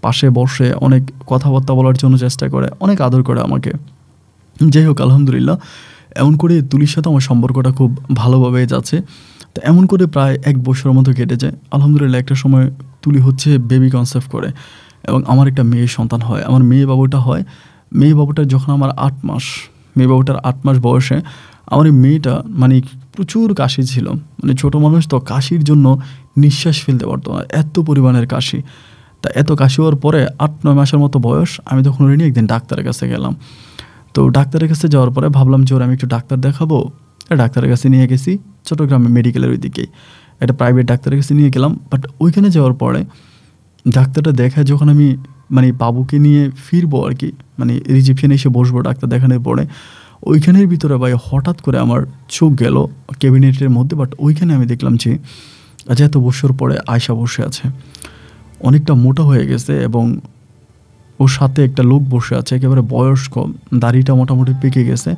[SPEAKER 1] পাশে বসে অনেক কথাবার্তা বলার জন্য চেষ্টা করে, অনেক আদর করে আমাকে। যাই হোক, আলহামদুলিল্লাহ এমন করে তুলির সাথে আমার সম্পর্কটা খুব ভালোভাবে যাচ্ছে। তো এমন করে প্রায় 1 বছরের মতো কেটে যায়। আলহামদুলিল্লাহ একটা সময় তুলি বেবি কনসেপ্ট করে, এবং আমার একটা মেয়ে সন্তান হয়। আমার মেয়ে বাবুটা হয়। মেয়ে বাবুটা যখন আমার 8 মাস, মেয়ে বাবুটার 8 মাস বয়সে আমার এই মেয়েটা মানে প্রচুর কাশি ছিল। মানে ছোটো মানুষ তো, কাশির জন্য নিঃশ্বাস ফেলতে পারতো না, এত পরিমাণের কাশি। তা এত কাশি হওয়ার পরে 8-9 মাসের মতো বয়স, আমি তখন ওরে নিয়ে একদিন ডাক্তারের কাছে গেলাম। তো ডাক্তারের কাছে যাওয়ার পরে ভাবলাম যে ওর আমি একটু ডাক্তার দেখাবো। ডাক্তারের কাছে নিয়ে গেছি, চট্টগ্রামে মেডিকেলের ওই দিকেই একটা প্রাইভেট ডাক্তারের কাছে নিয়ে গেলাম। বাট ওইখানে যাওয়ার পরে ডাক্তারটা দেখায়, যখন আমি মানে বাবুকে নিয়ে ফিরবো আর কি, মানে রিসেপশনে এসে বসবো ডাক্তার দেখানোর পরে, ওইখানের ভিতরে ভাই হঠাৎ করে আমার চোখ গেল ক্যাবিনেটের মধ্যে। বাট ওইখানে আমি দেখলাম যে আজ এত বছর পরে আয়শা বসে আছে, অনেকটা মোটা হয়ে গেছে, এবং ওর সাথে একটা লোক বসে আছে, একেবারে বয়স্ক, দাড়িটা মোটামুটি পেকে গেছে।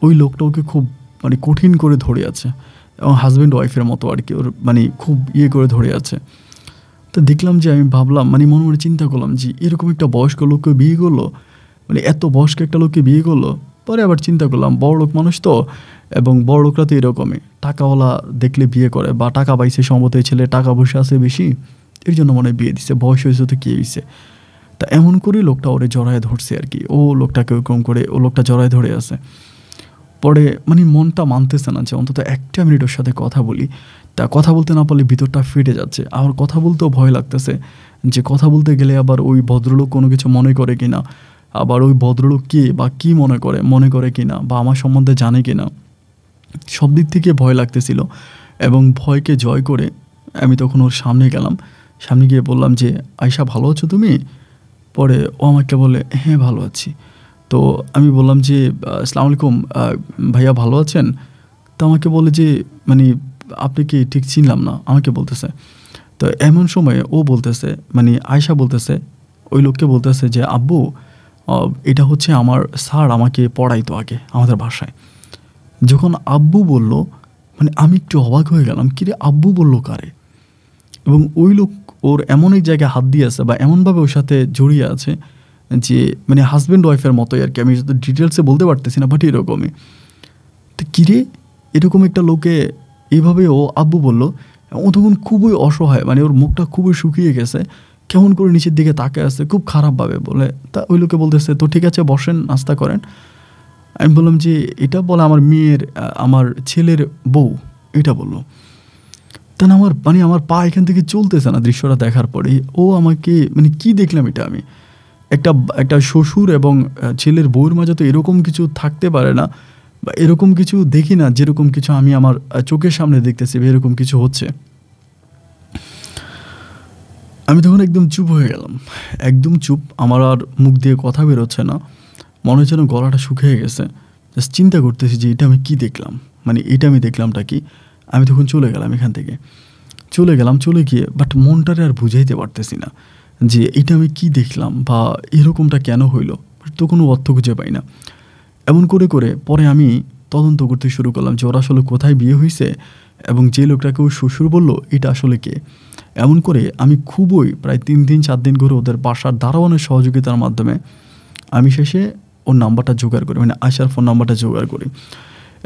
[SPEAKER 1] ওই লোকটা ওকে খুব মানে কঠিন করে ধরে আছে, এবং হাজব্যান্ড ওয়াইফের মতো আর কি, ওর মানে খুব করে ধরে আছে। তো দেখলাম যে, আমি ভাবলাম, মানে মনে মনে চিন্তা করলাম যে এরকম একটা বয়স্ক লোককে বিয়ে করলো, মানে এত বয়স্ক একটা লোককে বিয়ে করলো। পরে আবার চিন্তা করলাম, বড় লোক মানুষ তো, এবং বড় লোকরা তো এরকমই, টাকাওয়ালা দেখলে বিয়ে করে, বা টাকা পাইছে সম্ভবত এই ছেলে, টাকা পয়সা আছে বেশি, এর জন্য মনে হয় বিয়ে দিছে, বয়স হয়েছে তো কী হয়েছে। তা এমন করেই লোকটা ওরে জড়ায় ধরছে আর কি, ও লোকটাকে ওরকম করে ও লোকটা জড়ায় ধরে আছে। পরে মানে মনটা মানতেছে না যে অন্তত 1টা মিনিট ওর সাথে কথা বলি। তা কথা বলতে না পারলে ভিতরটা ফেটে যাচ্ছে, আর কথা বলতেও ভয় লাগতেছে, যে কথা বলতে গেলে আবার ওই ভদ্রলোক কোনো কিছু মনে করে কিনা, আবার ওই ভদ্রলোক কে বা কী মনে করে কিনা, বা আমার সম্বন্ধে জানে কিনা, সব দিক থেকে ভয় লাগতেছিল। এবং ভয়কে জয় করে আমি তখন ওর সামনে গেলাম, সামনে গিয়ে বললাম যে, আয়শা ভালো আছো তুমি? পরে ও আমাকে বলে, হ্যাঁ ভালো আছি। তো আমি বললাম যে, আসসালামু আলাইকুম ভাইয়া, ভালো আছেন? তো আমাকে বলে যে, মানে আপনি কি ঠিক চিনলাম না, আমাকে বলতেছে। তো এমন সময় ও বলতেছে, মানে আয়শা বলতেছে, ওই লোককে বলতেছে যে, আব্বু এটা হচ্ছে আমার স্যার, আমাকে পড়াইতো আগে আমাদের বাসায়। যখন আব্বু বলল, মানে আমি একটু অবাক হয়ে গেলাম, কিরে আব্বু বললো কারে? এবং ওই লোক ওর এমন এক জায়গায় হাত দিয়ে আছে, বা এমনভাবে ওর সাথে জড়িয়ে আছে যে মানে হাজব্যান্ড ওয়াইফের মতোই আর কি, আমি ডিটেলসে বলতে পারতেছি না, বাট এরকমই। তো কিরে, এরকম একটা লোকে এইভাবে ও আব্বু বললো। ও তখন খুবই অসহায়, মানে ওর মুখটা খুবই শুকিয়ে গেছে, কেমন করে নিচের দিকে তাকায় আসছে খুব খারাপভাবে বলে। তা ওই লোকে বলতেছে, তো ঠিক আছে বসেন, নাস্তা করেন। আমি বললাম যে, এটা বলে আমার মেয়ের, আমার ছেলের বউ, এটা বললো। তা না আমার পা এখান থেকে চলতেছে না দৃশ্যটা দেখার পরে। ও আমাকে মানে কি দেখলাম এটা, আমি একটা শ্বশুর এবং ছেলের বউয়ের মাঝে তো এরকম কিছু থাকতে পারে না, বা এরকম কিছু দেখি না, যেরকম কিছু আমি আমার চোখের সামনে দেখতেছি বা এরকম কিছু হচ্ছে। আমি তখন একদম চুপ হয়ে গেলাম, একদম চুপ, আমার আর মুখ দিয়ে কথা বেরোচ্ছে না, মনে হচ্ছে যেন গলাটা শুকিয়ে গেছে। জাস্ট চিন্তা করতেছি যে এটা আমি কি দেখলাম, মানে এটা আমি দেখলামটা কি, আমি তখন চলে গেলাম এখান থেকে, চলে গিয়ে বাট মনটারে আর বুঝাইতে পারতেছি না যে এটা আমি কি দেখলাম বা এরকমটা কেন হইলো, তো কোনো অর্থ খুঁজে পাই না। এমন করে করে পরে আমি তদন্ত করতে শুরু করলাম যে ওরা আসলে কোথায় বিয়ে হয়েছে এবং যে লোকটাকে ও শ্বশুর বলল এটা আসলে কে। এমন করে আমি খুবই প্রায় 3 দিন 4 দিন করে ওদের বাসার দারোয়ানের সহযোগিতার মাধ্যমে আমি শেষে ওর নাম্বারটা জোগাড় করি, মানে আয়শার ফোন নাম্বারটা জোগাড় করি।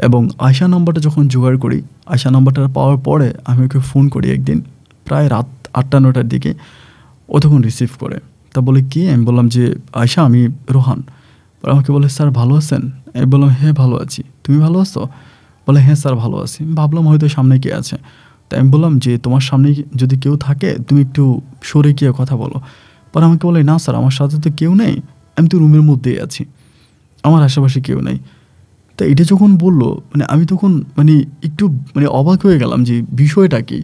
[SPEAKER 1] এবং আয়শা নাম্বারটা যখন জোগাড় করি, আয়শা নাম্বারটা পাওয়ার পরে আমি ওকে ফোন করি একদিন প্রায় রাত 8টা-9টার দিকে। ও তখন রিসিভ করে, তা বলে কি, আমি বললাম যে আয়শা আমি রোহান। আমাকে বলে স্যার ভালো আছেন? আমি বললাম হ্যাঁ ভালো আছি, তুমি ভালো আছো? বলে হ্যাঁ স্যার ভালো আছি। ভাবলাম হয়তো সামনে কে আছে, তাই আমি বললাম যে তোমার সামনে যদি কেউ থাকে তুমি একটু সরে গিয়ে কথা বলো। পরে আমাকে বলে না স্যার আমার সাথে তো কেউ নেই, আমি তো রুমের মধ্যেই আছি, আমার আশেপাশে কেউ নেই। তা এটা যখন বললো মানে আমি তখন মানে একটু মানে অবাক হয়ে গেলাম যে বিষয়টা কি,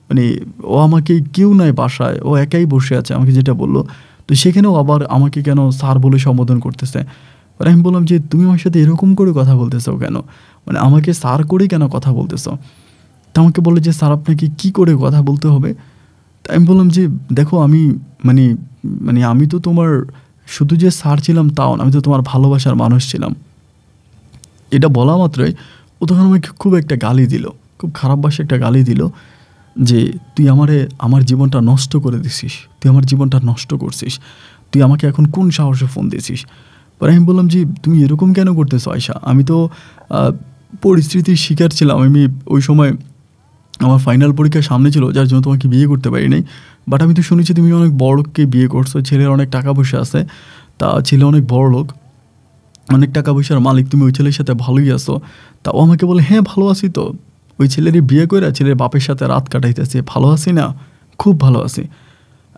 [SPEAKER 1] মানে ও আমাকে কেউ নাই বাসায়, ও একাই বসে আছে আমাকে যেটা বললো, তো সেখানেও আবার আমাকে কেন স্যার বলে সম্বোধন করতেছে। আর আমি বললাম যে তুমি আমার সাথে এরকম করে কথা বলতেছো কেন, মানে আমাকে স্যার করেই কেন কথা বলতেছো। তা আমাকে বলে যে স্যার আপনাকে কী করে কথা বলতে হবে। তাই আমি বললাম যে দেখো আমি মানে মানে আমি তো তোমার শুধু যে স্যার ছিলাম তাও না, আমি তো তোমার ভালোবাসার মানুষ ছিলাম। এটা বলা মাত্রই ও তখন আমাকে খুব একটা গালি দিল, খুব খারাপ ভাষায় একটা গালি দিল যে তুই আমার জীবনটা নষ্ট করে দিছিস, তুই আমার জীবনটা নষ্ট করছিস, তুই আমাকে এখন কোন সাহসে ফোন দিছিস। পরে আমি বললাম যে তুমি এরকম কেন করতেছো আয়শা, আমি তো পরিস্থিতির শিকার ছিলাম, আমি ওই সময় আমার ফাইনাল পরীক্ষার সামনে ছিল যার জন্য তোমাকে বিয়ে করতে পারি নাই। বাট আমি তো শুনেছি তুমি অনেক বড় লোককে বিয়ে করছো, ছেলের অনেক টাকা পয়সা আছে, তা ছেলে অনেক বড় লোক, অনেক টাকা পয়সার মালিক, তুমি ওই ছেলের সাথে ভালোই আছো। তা ও আমাকে বলে হ্যাঁ ভালো আছি তো, ওই ছেলেরই বিয়ে করে ছেলের বাপের সাথে রাত কাটাইতেছে, ভালো আছি না, খুব ভালো আছি।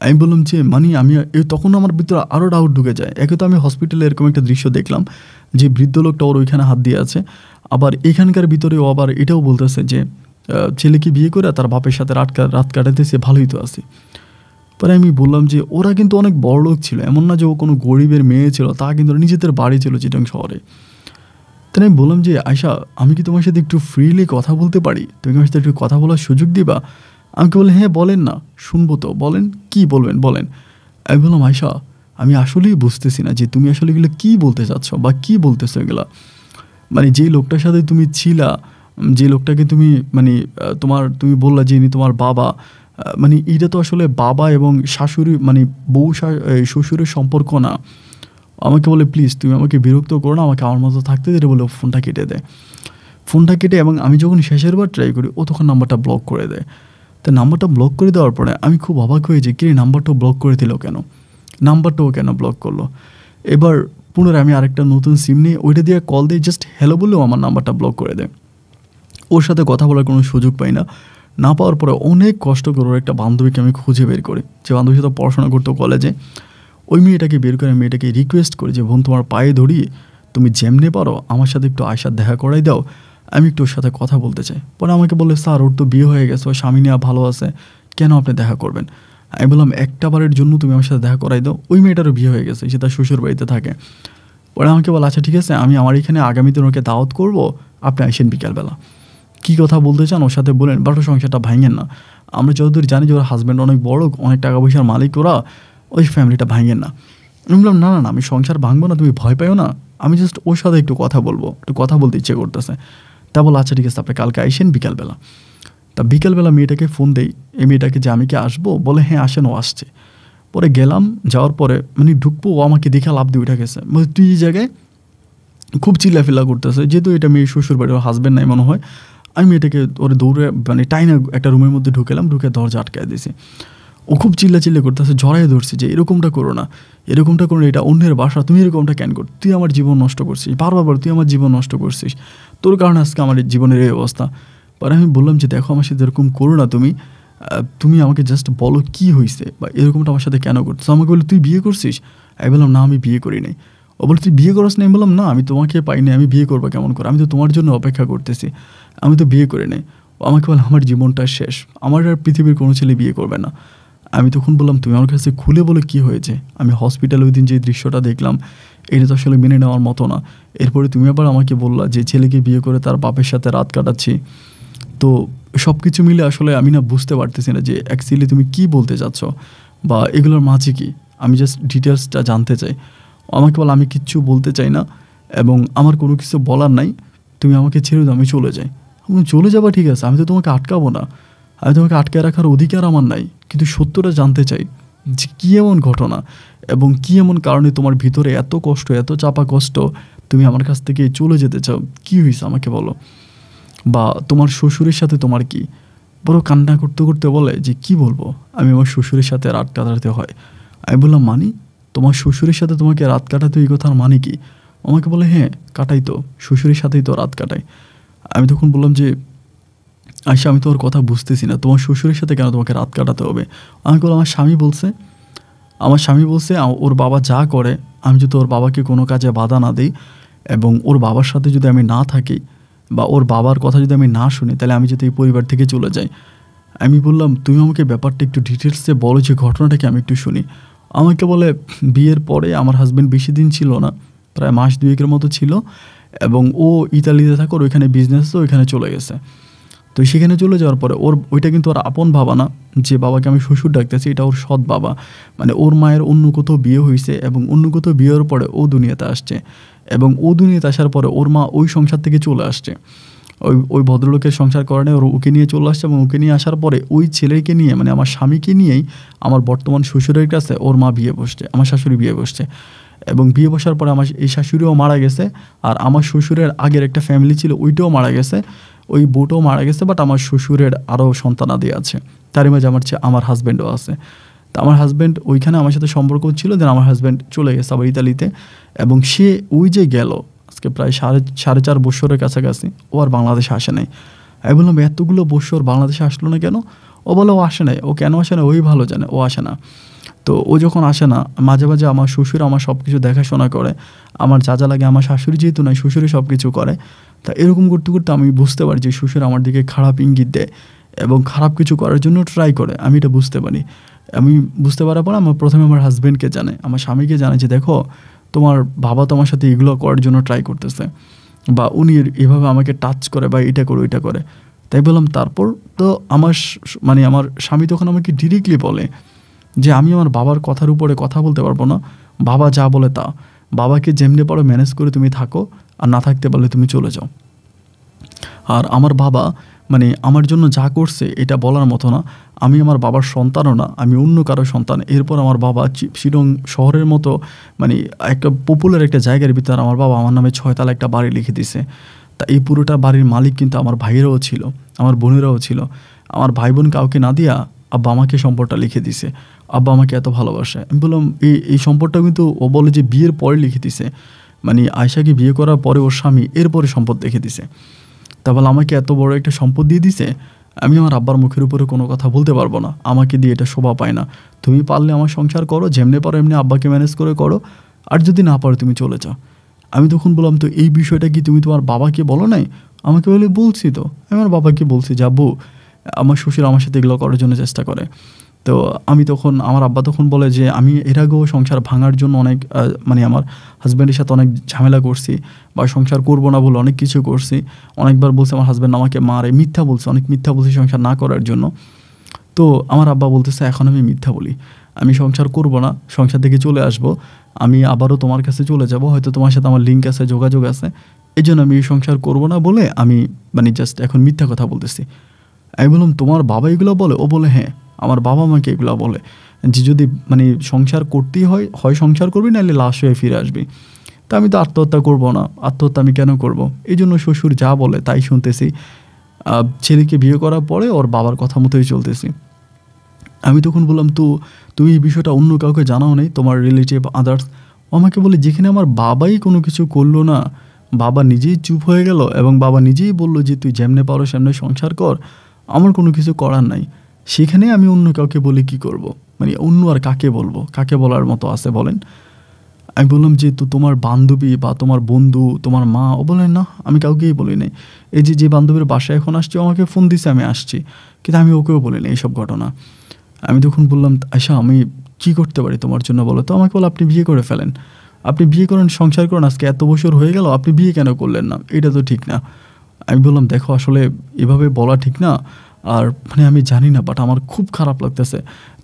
[SPEAKER 1] আমি বললাম যে মানে আমি তখন আমার ভিতরে আরও ডাউট ঢুকে যায়। একে তো আমি হসপিটালে এরকম একটা দৃশ্য দেখলাম যে বৃদ্ধ লোকটা ওর ওইখানে হাত দিয়ে আছে, আবার এখানকার ভিতরে ও আবার এটাও বলতেছে যে ছেলেকে বিয়ে করে তার বাপের সাথে রাত কাটাইতেছে, ভালোই তো আছে। পরে আমি বললাম যে ওরা কিন্তু অনেক বড় লোক ছিল, এমন না যে ও কোনো গরিবের মেয়ে ছিল, তা কিন্তু নিজেদের বাড়ি ছিল চিটাং শহরে। তাই আমি বললাম যে আয়শা আমি কি তোমার সাথে একটু ফ্রিলি কথা বলতে পারি, তুমি আমার সাথে একটু কথা বলার সুযোগ দিবা। আমাকে বলে হ্যাঁ বলেন না, শুনবো তো, বলেন কি বলবেন বলেন। আমি বললাম আয়শা আমি আসলেই বুঝতেছি না যে তুমি আসলে এগুলো কী বলতে চাচ্ছ বা কী বলতেছো এগুলা। মানে যেই লোকটার সাথে তুমি ছিলা, যে লোকটাকে তুমি মানে তুমি বললা যে ইনি তোমার বাবা, মানে এটা তো আসলে বাবা এবং শাশুড়ি মানে শ্বশুরের সম্পর্ক না। আমাকে বলে প্লিজ তুমি আমাকে বিরক্ত করো না, আমাকে আমার মতো থাকতে দিতে, বলে ফোনটা কেটে দেয়। ফোনটা কেটে এবং আমি যখন শেষের বার ট্রাই করি ও তখন নাম্বারটা ব্লক করে দেয়। তো নাম্বারটা ব্লক করে দেওয়ার পরে আমি খুব অবাক হয়ে যাই, কি নাম্বারটাও ব্লক করে দিল কেন, নাম্বারটাও কেন ব্লক করলো। এবার পুনরায় আমি আরেকটা নতুন সিম নিয়ে ওইটা দিয়ে কল দিয়ে জাস্ট হ্যালো বললেও আমার নাম্বারটা ব্লক করে দেয়। ওর সাথে কথা বলার কোনো সুযোগ পাই না। না পাওয়ার পরে অনেক কষ্ট করে ওর একটা বান্ধবীকে আমি খুঁজে বের করি, যে বান্ধবীর সাথে পড়াশোনা করতো কলেজে। ওই মেয়েটাকে বের করে মেয়েটাকে রিকোয়েস্ট করি যে বোন তোমার পায়ে ধরি, তুমি যেমনে পারো আমার সাথে একটু আয়শার দেখা করাই দাও, আমি একটু ওর সাথে কথা বলতে চাই। পরে আমাকে বলে স্যার ওর তো বিয়ে হয়ে গেছে, ওর স্বামী নেওয়া ভালো আছে, কেন আপনি দেখা করবেন। আমি বললাম একটা বারের জন্য তুমি আমার সাথে দেখা করাই দাও। ওই মেয়েটারও বিয়ে হয়ে গেছে, সে তার শ্বশুর বাড়িতে থাকে। পরে আমাকে বলে আচ্ছা ঠিক আছে, আমি আমার এখানে আগামীতে ওকে দাওয়াত করবো, আপনি আসেন বিকালবেলা, কী কথা বলতে চান ওর সাথে বলেন, বাট সংসারটা ভাঙেন না। আমরা যতদূর জানি যে ওর হাজব্যান্ড অনেক বড়, অনেক টাকা পয়সার মালিক, ওরা ওই ফ্যামিলিটা ভাঙেন না। আমি বললাম না না না আমি সংসার ভাঙবো না, তুমি ভয় পাও না, আমি জাস্ট ওর সাথে একটু কথা বলবো, একটু কথা বলতে ইচ্ছে করতেছে। তা বলো আচ্ছা ঠিক আছে আপনি কালকে আইসেন বিকালবেলা। তা বিকালবেলা মেয়েটাকে ফোন দেই, এই মেয়েটাকে যে আমি কি আসবো, বলে হ্যাঁ আসেন, ও আসছে। পরে গেলাম, যাওয়ার পরে মানে ঢুকবো, ও আমাকে দেখে লাভ দিয়ে উঠে গেছে, বলে তুই এই জায়গায়, খুব চিল্লাফিল্লা করতেছে, যেহেতু এটা মেয়ে শ্বশুর বাড়ি, ওর হাজব্যান্ড নাই মনে হয়। আমি মেয়েটাকে ওরে দৌড়ে মানে টাইনা একটা রুমের মধ্যে ঢুকেলাম, ঢুকে দরজা আটকায় দিয়েছি। ও খুব চিল্লা করতেছে, জড়াই ধরছে যে এরকমটা করো না, এরকমটা করো না, এটা অন্যের বাসা, তুমি এরকমটা কেন কর, তুই আমার জীবন নষ্ট করছিস, বারবার তুই আমার জীবন নষ্ট করছিস, তোর কারণে আজকে আমার জীবনের এই অবস্থা। পরে আমি বললাম যে দেখো আমার সাথে এরকম করো না, তুমি আমাকে জাস্ট বলো কী হয়েছে বা এরকমটা আমার সাথে কেন করছো। আমাকে বললো তুই বিয়ে করছিস। আমি বললাম না আমি বিয়ে করি নাই। ও বলে তুই বিয়ে করস না। আমি বললাম না আমি তোমাকে পাইনি, আমি বিয়ে করবো কেমন করে, আমি তো তোমার জন্য অপেক্ষা করতেছি, আমি তো বিয়ে করি নাই। ও আমাকে বলে আমার জীবনটা শেষ, আমার আর পৃথিবীর কোনো ছেলে বিয়ে করবে না। আমি তখন বললাম তুমি আমার কাছে খুলে বলে কী হয়েছে। আমি হসপিটালে ওই দিন যে দৃশ্যটা দেখলাম এটা তো আসলে মেনে নেওয়ার মতো না। এরপরে তুমি আবার আমাকে বললা যে ছেলেকে বিয়ে করে তার বাপের সাথে রাত কাটাচ্ছি। তো সব কিছু মিলে আসলে আমি না বুঝতে পারতেছি না যে অ্যাকচুয়ালি তুমি কী বলতে চাচ্ছ বা এগুলোর মাঝে কি। আমি জাস্ট ডিটেলসটা জানতে চাই। আমাকে বলো আমি কিচ্ছু বলতে চাই না এবং আমার কোনো কিছু বলার নাই, তুমি আমাকে ছেড়ে দাও, আমি চলে যাই। আমি চলে যাবা ঠিক আছে, আমি তো তোমাকে আটকাবো না, আমি তোমাকে আটকে রাখার অধিকার আমার নাই, কিন্তু সত্যটা জানতে চাই যে কী এমন ঘটনা এবং কী এমন কারণে তোমার ভিতরে এত কষ্ট, এত চাপা কষ্ট, তুমি আমার কাছ থেকে চলে যেতে চাও। কী হয়েছে আমাকে বলো। বা তোমার শ্বশুরের সাথে তোমার কি, বড় কান্না করতে করতে বলে যে কি বলবো, আমি আমার শ্বশুরের সাথে রাত কাটাতে হয়। আমি বললাম মানি, তোমার শ্বশুরের সাথে তোমাকে রাত কাটাতে এই কথার মানে কি? আমাকে বলে হ্যাঁ কাটাই তো, শ্বশুরের সাথেই তো রাত কাটাই। আমি তখন বললাম যে আয়শা আমি তোমার কথা বুঝতেছি না, তোমার শ্বশুরের সাথে কেন তোমাকে রাত কাটাতে হবে? আমাকে বললাম আমার স্বামী বলছে ওর বাবা যা করে আমি যদি ওর বাবাকে কোনো কাজে বাধা না দিই এবং ওর বাবার সাথে যদি আমি না থাকি বা ওর বাবার কথা যদি আমি না শুনি তাহলে আমি যদি এই পরিবার থেকে চলে যাই। আমি বললাম তুমি আমাকে ব্যাপারটা একটু ডিটেলসে বলো, যে ঘটনাটাকে আমি একটু শুনি। আমাকে বলে বিয়ের পরে আমার হাজব্যান্ড বেশি দিন ছিল না, প্রায় মাস 2-এর মতো ছিল এবং ও ইতালিতে থাকে, ওর ওইখানে বিজনেস, তো ওইখানে চলে গেছে। তো সেখানে চলে যাওয়ার পরে ওইটা কিন্তু ওর আপন বাবা না, যে বাবাকে আমি শ্বশুর ডাকতেছি এটা ওর সৎ বাবা। মানে ওর মায়ের অন্য কোথাও বিয়ে হয়েছে এবং অন্য কোথাও বিয়ের পরে ও দুনিয়াতে আসছে এবং ও দুনিয়াতে আসার পরে ওর মা ওই সংসার থেকে চলে আসছে। ওই ভদ্রলোকের সংসার করানে ওকে নিয়ে চলে আসছে এবং ওকে নিয়ে আসার পরে ওই ছেলেকে নিয়ে, মানে আমার স্বামীকে নিয়েই আমার বর্তমান শ্বশুরের কাছে ওর মা বিয়ে বসছে, আমার শাশুড়ি বিয়ে বসছে। এবং বিয়ে বসার পরে আমার এই শাশুড়িও মারা গেছে, আর আমার শ্বশুরের আগের একটা ফ্যামিলি ছিল ওইটাও মারা গেছে, ওই বউটাও মারা গেছে, বাট আমার শ্বশুরের আরও সন্তানাদি আছে, তারই মাঝে আমার হাজব্যান্ডও আছে। তা আমার হাজব্যান্ড ওইখানে আমার সাথে সম্পর্ক ছিল, দেন আমার হাজব্যান্ড চলে গেছে আবার ইতালিতে এবং সে ওই যে গেল আজকে প্রায় সাড়ে 4 বছরের কাছাকাছি ও আর বাংলাদেশে আসে নাই। আমি বললাম এতগুলো বছর বাংলাদেশে আসলো না কেন? ও বলে ও আসে নাই। ও কেন আসে না ওই ভালো জানে, ও আসে না। তো ও যখন আসে না, মাঝে মাঝে আমার শ্বশুর আমার সব কিছু দেখাশোনা করে, আমার যা যা লাগে আমার শাশুড়ি যেহেতু নয় শ্বশুরই সব কিছু করে। তা এরকম করতে করতে আমি বুঝতে পারি যে শ্বশুর আমার দিকে খারাপ ইঙ্গিত দেয় এবং খারাপ কিছু করার জন্য ট্রাই করে, আমি এটা বুঝতে পারি। আমি বুঝতে পারার পর প্রথমে আমার হাজব্যান্ডকে জানাই, আমার স্বামীকে জানাই যে দেখো তোমার বাবা তো আমার সাথে এগুলো করার জন্য ট্রাই করতেছে বা উনি এভাবে আমাকে টাচ করে বা এটা করে ওইটা করে। তাই বললাম তারপর তো আমার স্বামী তখন আমাকে ডিরেক্টলি বলে যে আমি আমার বাবার কথার উপরে কথা বলতে পারবো না, বাবা যা বলে তা, বাবাকে যেমনি পারো ম্যানেজ করে তুমি থাকো, আর না থাকতে পারলে তুমি চলে যাও। আর আমার বাবা আমার জন্য যা করছে এটা বলার মতো না। আমি আমার বাবার সন্তানও না, আমি অন্য কারো সন্তান। এরপর আমার বাবা শিলং শহরের মতো একটা পপুলার একটা জায়গার ভিতরে আমার বাবা আমার নামে 6 তলা একটা বাড়ি লিখে দিছে। তা এই পুরোটা বাড়ির মালিক কিন্তু আমার ভাইয়েরাও ছিল, আমার বোনেরাও ছিল। আমার ভাই বোন কাউকে না দিয়া আব্বা আমাকে সম্পদটা লিখে দিছে। আব্বা আমাকে এত ভালোবাসে। আমি বললাম এই সম্পদটা কিন্তু ও বলে যে বিয়ের পরে লিখে দিছে, আয়শাকে বিয়ে করার পরে ওর স্বামী এরপরে সম্পদ লিখে দিছে। তা বলে আমাকে এত বড় একটা সম্পদ দিয়ে দিছে, আমি আমার আব্বার মুখের উপরে কোনো কথা বলতে পারবো না, আমাকে দিয়ে এটা শোভা পায় না। তুমি পারলে আমার সংসার করো, যেমনি পারো এমনি আব্বাকে ম্যানেজ করে করো, আর যদি না পারো তুমি চলে যাও। আমি তখন বললাম তো এই বিষয়টা কি তুমি তোমার বাবাকে বলো নাই? আমাকে বলে বলছি তো, আমি আমার বাবাকে বলছি যে আব্বু আমার শ্বশুর আমার সাথে এগুলো করার জন্য চেষ্টা করে। তো আমার আব্বা তখন বলে যে আমি এর আগেও সংসার ভাঙার জন্য অনেক আমার হাজব্যান্ডের সাথে অনেক ঝামেলা করছি বা সংসার করবো না বলে অনেক কিছু করছি। অনেকবার বলছে আমার হাজব্যান্ড আমাকে মারে, অনেক মিথ্যা বলছি সংসার না করার জন্য। তো আমার আব্বা বলতেছে এখন আমি মিথ্যা বলি, আমি সংসার করব না, সংসার থেকে চলে আসব, আমি আবারও তোমার কাছে চলে যাব, হয়তো তোমার সাথে আমার লিঙ্ক আছে, যোগাযোগ আছে, এই জন্য আমি সংসার করব না বলে আমি জাস্ট এখন মিথ্যা কথা বলতেছি। আমি বললাম তোমার বাবা এগুলো বলে? ও বলে হ্যাঁ, আমার বাবা আমাকে এগুলো বলে যে যদি সংসার করতেই হয় সংসার করবি, নাহলে লাশ হয়ে ফিরে আসবি। তা আমি তো আত্মহত্যা করব না, আত্মহত্যা আমি কেন করব? এই জন্য শ্বশুর যা বলে তাই শুনতেছি। ছেলেকে বিয়ে করার পরে ওর বাবার কথা মতোই চলতেছি। আমি তখন বললাম তুমি এই বিষয়টা অন্য কাউকে জানাও নেই, তোমার রিলেটিভ আদার্স? আমাকে বলে যেখানে আমার বাবাই কোনো কিছু করলো না, বাবা নিজেই চুপ হয়ে গেল এবং বাবা নিজেই বললো যে তুই যেমনে পারো সেমনে সংসার কর, আমার কোনো কিছু করার নাই, সেখানে আমি অন্য কাউকে বলে কি করব? অন্য আর কাকে বলবো, কাকে বলার মতো আছে বলেন? আমি বললাম যে তোমার বান্ধবী বা তোমার বন্ধু, তোমার মা? ও বলেন না, আমি কাউকেই বলি নাই। এই যে বান্ধবীর বাসায় এখন আসছি, আমাকে ফোন দিছে, আমি আসছি, কিন্তু আমি ওকেও বলি না এইসব ঘটনা। আমি তখন বললাম আয়শা আমি কী করতে পারি তোমার জন্য বলো? তো আমাকে বলো আপনি বিয়ে করে ফেলেন। আপনি বিয়ে করেন, সংসার করেন, আজকে এত বছর হয়ে গেল, আপনি বিয়ে কেন করলেন না? এটা তো ঠিক না। আমি বললাম, দেখো আসলে এভাবে বলা ঠিক না। আর মানে আমি জানি না, বাট আমার খুব খারাপ লাগতেছে।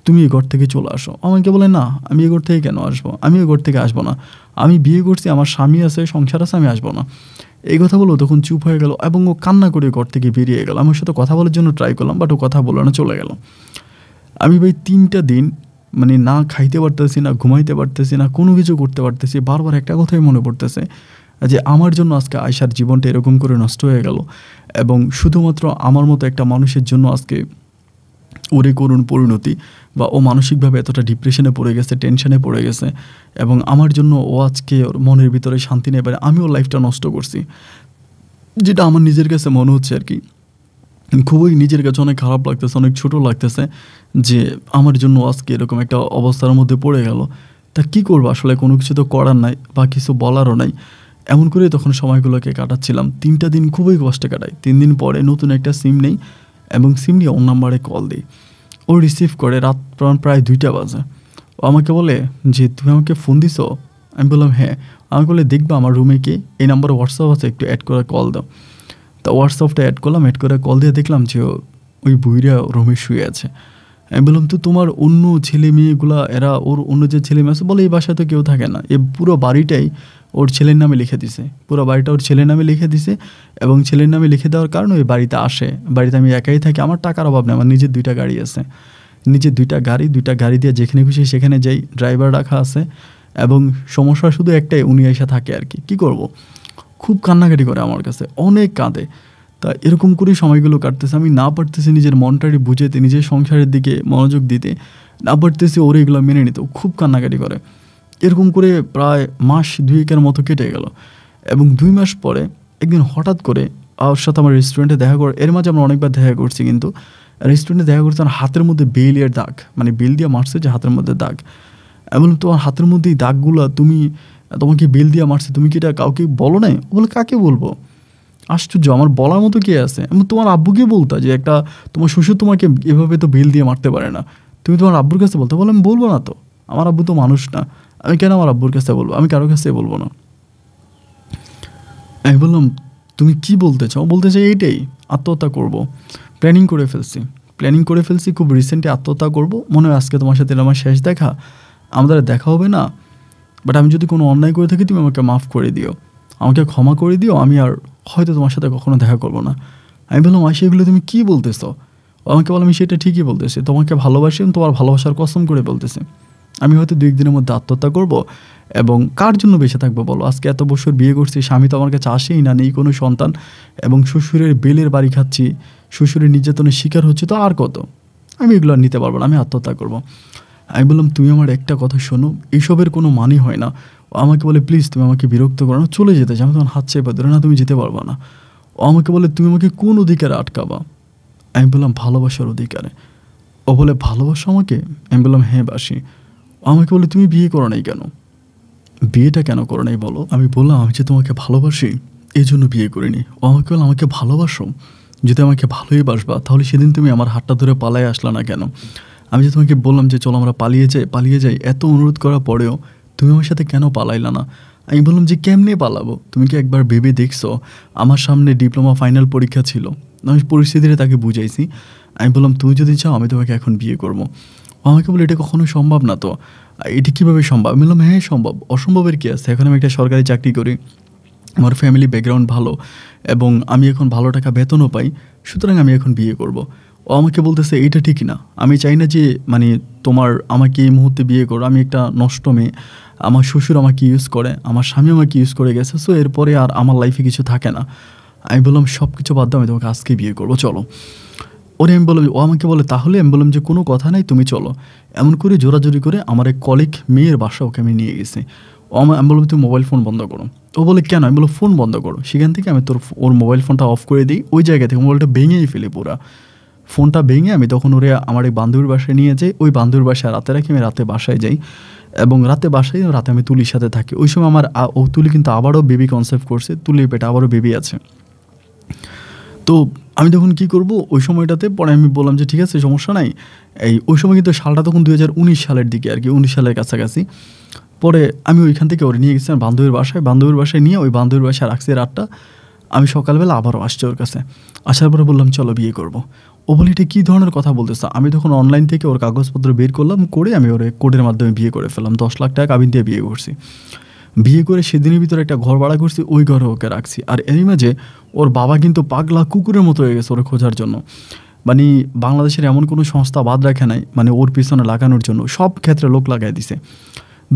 [SPEAKER 1] তুমি এই ঘর থেকে চলে আসো। আমাকে বলে, না আমি এই ঘর থেকে কেন আসবো? আমি এই ঘর থেকে আসবো না। আমি বিয়ে করছি, আমার স্বামী আছে, সংসার আছে, আমি আসবো না। এই কথা বলবো তখন চুপ হয়ে গেল এবং ও কান্না করে ঘর থেকে বেরিয়ে গেল। আমার সাথে কথা বলার জন্য ট্রাই করলাম, বাট ও কথা বললো না, চলে গেল। আমি ভাই 3টা দিন মানে না খাইতে পারতেছি, না ঘুমাইতে পারতেছি, না কোনো কিছু করতে পারতেছি। বারবার একটা কথাই মনে পড়তেছে যে আমার জন্য আজকে আয়শার জীবনটা এরকম করে নষ্ট হয়ে গেল, এবং শুধুমাত্র আমার মতো একটা মানুষের জন্য আজকে ওর এই করুণ পরিণতি, বা ও মানসিকভাবে এতটা ডিপ্রেশনে পড়ে গেছে, টেনশনে পড়ে গেছে, এবং আমার জন্য ও আজকে ওর মনের ভিতরে শান্তি নেই পারে। আমি ওর লাইফটা নষ্ট করছি, যেটা আমার নিজের কাছে মনে হচ্ছে আর কি। খুবই নিজের কাছে অনেক খারাপ লাগতেছে, অনেক ছোটো লাগতেছে যে আমার জন্য আজকে এরকম একটা অবস্থার মধ্যে পড়ে গেল। তা কী করবো আসলে, কোনো কিছু তো করার নাই বা কিছু বলারও নাই। এমন করে তখন সময়গুলোকে কাটাচ্ছিলাম। 3টা দিন খুবই কষ্টে কাটাই। 3 দিন পরে নতুন একটা সিম নেই এবং সিম নিয়ে ওর নাম্বারে কল দিই। ও রিসিভ করে রাত প্রায় 2টা বাজে। ও আমাকে বলে যে, তুমি আমাকে ফোন দিছো? আমি বললাম হ্যাঁ। আমাকে বলে, দেখবা আমার রুমে কি এই নাম্বারে হোয়াটসঅ্যাপ আছে, একটু অ্যাড করে কল দাও। তা হোয়াটসঅ্যাপটা অ্যাড করলাম, অ্যাড করে কল দিয়ে দেখলাম যে ওই বুইরা রুমে শুয়ে আছে। আমি বললাম, তো তোমার অন্য ছেলে মেয়েগুলা, এরা ওর অন্য যে ছেলে মেয়ে আছে? বলে, এই বাসায় তো কেউ থাকে না, এ পুরো বাড়িটাই ওর ছেলের নামে লিখে দিছে। পুরো বাড়িটা ওর ছেলের নামে লিখে দিছে, এবং ছেলের নামে লিখে দেওয়ার কারণে ওই বাড়িতে আসে। বাড়িতে আমি একাই থাকি, আমার টাকার অভাব নেই, আমার নিজের 2টা গাড়ি আছে। নিজের 2টা গাড়ি দিয়ে যেখানে খুশি সেখানে যাই, ড্রাইভার রাখা আছে। এবং সমস্যা শুধু একটাই, উনি এসে থাকে আর কি। কী করবো? খুব কান্নাকাটি করে আমার কাছে, অনেক কাঁদে। তা এরকম করেই সময়গুলো কাটতেছে। আমি না পারতেছি নিজের মনটাকে বুঝাতে, নিজের সংসারের দিকে মনোযোগ দিতে, না পারতেছি ওর এগুলো মেনে নিতে। খুব কান্নাকাটি করে। এরকম করে প্রায় মাস 2-1 মতো কেটে গেল, এবং 2 মাস পরে একদিন হঠাৎ করে ওর সাথে আমার রেস্টুরেন্টে দেখা করে। এর মাঝে আমরা অনেকবার দেখা করছি, কিন্তু রেস্টুরেন্টে দেখা করছি, হাতের মধ্যে বেলের দাগ, মানে বেল দিয়ে মারছে যে হাতের মধ্যে দাগ। এবং তোমার হাতের মধ্যে এই দাগগুলো, তোমাকে বেল দিয়ে মারছে, তুমি কি এটা কাউকে বলো নাই? ও বলে, কাকে বলবো? আশ্চর্য, আমার বলার মতো কে আছে? আমি তোমার আব্বুকে বলতা যে একটা তোমার শ্বশুর তোমাকে এভাবে তো বেল দিয়ে মারতে পারে না, তুমি তোমার আব্বুর কাছে বলতে। বলে, আমি বলবো না তো, আমার আব্বু তো মানুষ না, আমি কেন আমার আব্বুর কাছে বলবো? আমি কারোর কাছে বলবো না। আমি বললাম, তুমি কি বলতে চাও? বলতে চাই এইটাই, আত্মহত্যা করব। প্ল্যানিং করে ফেলছি, খুব রিসেন্টলি আত্মহত্যা করব। মনে হয় আজকে তোমার সাথে আমার শেষ দেখা, আমাদের দেখা হবে না। বাট আমি যদি কোনো অন্যায় করে থাকি, তুমি আমাকে মাফ করে দিও, আমাকে ক্ষমা করে দিও, আমি আর হয়তো তোমার সাথে কখনো দেখা করবো না। আমি বললাম, আয়শা এগুলো তুমি কী বলতেছো? আমাকে বলো, আমি সেটা ঠিকই বলতেছি, তোমাকে ভালোবাসি, তোমার ভালোবাসার কসম করে বলতেছি। আমি হয়তো 2-1 দিনের মধ্যে আত্মহত্যা করব, এবং কার জন্য বেঁচে থাকবো বলো? আজকে এত বছর বিয়ে করছি, স্বামী তো আমার কাছে আসেই না, নেই কোনো সন্তান, এবং শ্বশুরের বেলের বাড়ি খাচ্ছি, শ্বশুরের নির্যাতনের শিকার হচ্ছে, তো আর কত? আমি এগুলো আর নিতে পারবো না, আমি আত্মহত্যা করব। আমি বললাম, তুমি আমার একটা কথা শোনো, এইসবের কোনো মানে হয় না। ও আমাকে বলে, প্লিজ তুমি আমাকে বিরক্ত করো না, চলে যেতে চাই। আমি তখন হাত চেপে ধরে, না তুমি যেতে পারবা না। ও আমাকে বলে, তুমি আমাকে কোন অধিকারে আটকাবা? আমি বললাম, ভালোবাসার অধিকারে। ও বলে, ভালোবাসো আমাকে? আমি বললাম, হ্যাঁ বাসি। ও আমাকে বলে, তুমি বিয়ে করো নাই কেন? বিয়েটা কেন করো নাই বলো? আমি বললাম, আমি যে তোমাকে ভালোবাসি এই জন্য বিয়ে করিনি। ও আমাকে বলে, আমাকে ভালোবাসো? যদি আমাকে ভালোই বাসবা, তাহলে সেদিন তুমি আমার হাতটা ধরে পালায় আসলা না কেন? আমি যে তোমাকে বললাম যে চলো আমরা পালিয়ে যাই, এত অনুরোধ করার পরেও তুমি আমার সাথে কেন পালাইলা না? আমি বললাম যে, কেমনে পালাবো? তুমি কি একবার ভেবে দেখছো? আমার সামনে ডিপ্লোমা ফাইনাল পরীক্ষা ছিল, আমি পরিস্থিতিটা তাকে বুঝাইছি। আমি বললাম, তুমি যদি চাও আমি তোমাকে এখন বিয়ে করবো। ও আমাকে বলে, এটা কখনো সম্ভব না তো, এটা কীভাবে সম্ভব? আমি বললাম, হ্যাঁ সম্ভব, অসম্ভবের কী আছে? এখন আমি একটা সরকারি চাকরি করি, আমার ফ্যামিলি ব্যাকগ্রাউন্ড ভালো, এবং আমি এখন ভালো টাকা বেতনও পাই, সুতরাং আমি এখন বিয়ে করব। ও আমাকে বলতেছে, এইটা ঠিক না, আমি চাই না যে মানে আমাকে এই মুহূর্তে বিয়ে করো, আমি একটা নষ্ট মেয়ে, আমার শ্বশুর আমাকে ইউজ করে, আমার স্বামী আমাকে ইউজ করে গেছে, সো এরপরে আর আমার লাইফে কিছু থাকে না। আমি বললাম, সব কিছু বাদ দাও, আমি তোমাকে আজকে বিয়ে করবো, চলো। আমি বললাম, ও আমাকে বলে, তাহলে? আমি বললাম যে, কোনো কথা নাই, তুমি চলো। এমন করে জোরাজোরি করে আমার এক কলিগ মেয়ের বাসা, ওকে আমি নিয়ে গেছি। আমি বললাম, তুমি মোবাইল ফোন বন্ধ করো। ও বলে, কেন? আমি বললাম, ফোন বন্ধ করো। সেখান থেকে আমি ওর মোবাইল ফোনটা অফ করে দিই, ওই জায়গা থেকে মোবাইলটা ভেঙেই ফেলি পুরা। ফোনটা ভেঙে আমি তখন আমার এক বান্ধবীর বাসায় নিয়ে যাই, ওই বান্ধবীর বাসায় রাতে রাখি, আমি রাতে বাসায় যাই, এবং রাতে আমি তুলির সাথে থাকি। ওই সময় ও তুলি কিন্তু আবারও বেবি কনসেপ্ট করছে, তুলির পেটে আবারও বেবি আছে। তো আমি তখন কী করব ওই সময়টাতে? পরে আমি বললাম যে, ঠিক আছে, সমস্যা নাই। ওই সময় কিন্তু সালটা তখন 2019 সালের দিকে আর কি, 19 সালের কাছাকাছি। পরে আমি ওইখান থেকে ওরে নিয়ে গেছিলাম বান্ধবীর বাসায় নিয়ে ওই বান্ধবীর বাসায় রাখছি রাতটা। আমি সকালবেলা আবারও আসছি ওর কাছে। আসার পরে বললাম চলো বিয়ে করব। ও বলে এটা কী ধরনের কথা বলতেছে। আমি তখন অনলাইন থেকে ওর কাগজপত্র বের করলাম, করে আমি ওর কোর্টের মাধ্যমে বিয়ে করে ফেললাম। 10 লাখ টাকা কাবিন দিয়ে বিয়ে করছি। বিয়ে করে সেদিনের ভিতরে একটা ঘর ভাড়া করছি, ওই ঘরে ওকে রাখছি। আর এরই মাঝে ওর বাবা কিন্তু পাগলা কুকুরের মতো হয়ে গেছে ওরে খোঁজার জন্য। মানে বাংলাদেশের এমন কোনো সংস্থা বাদ রাখে নাই মানে ওর পিছনে লাগানোর জন্য, সব ক্ষেত্রে লোক লাগাই দিছে।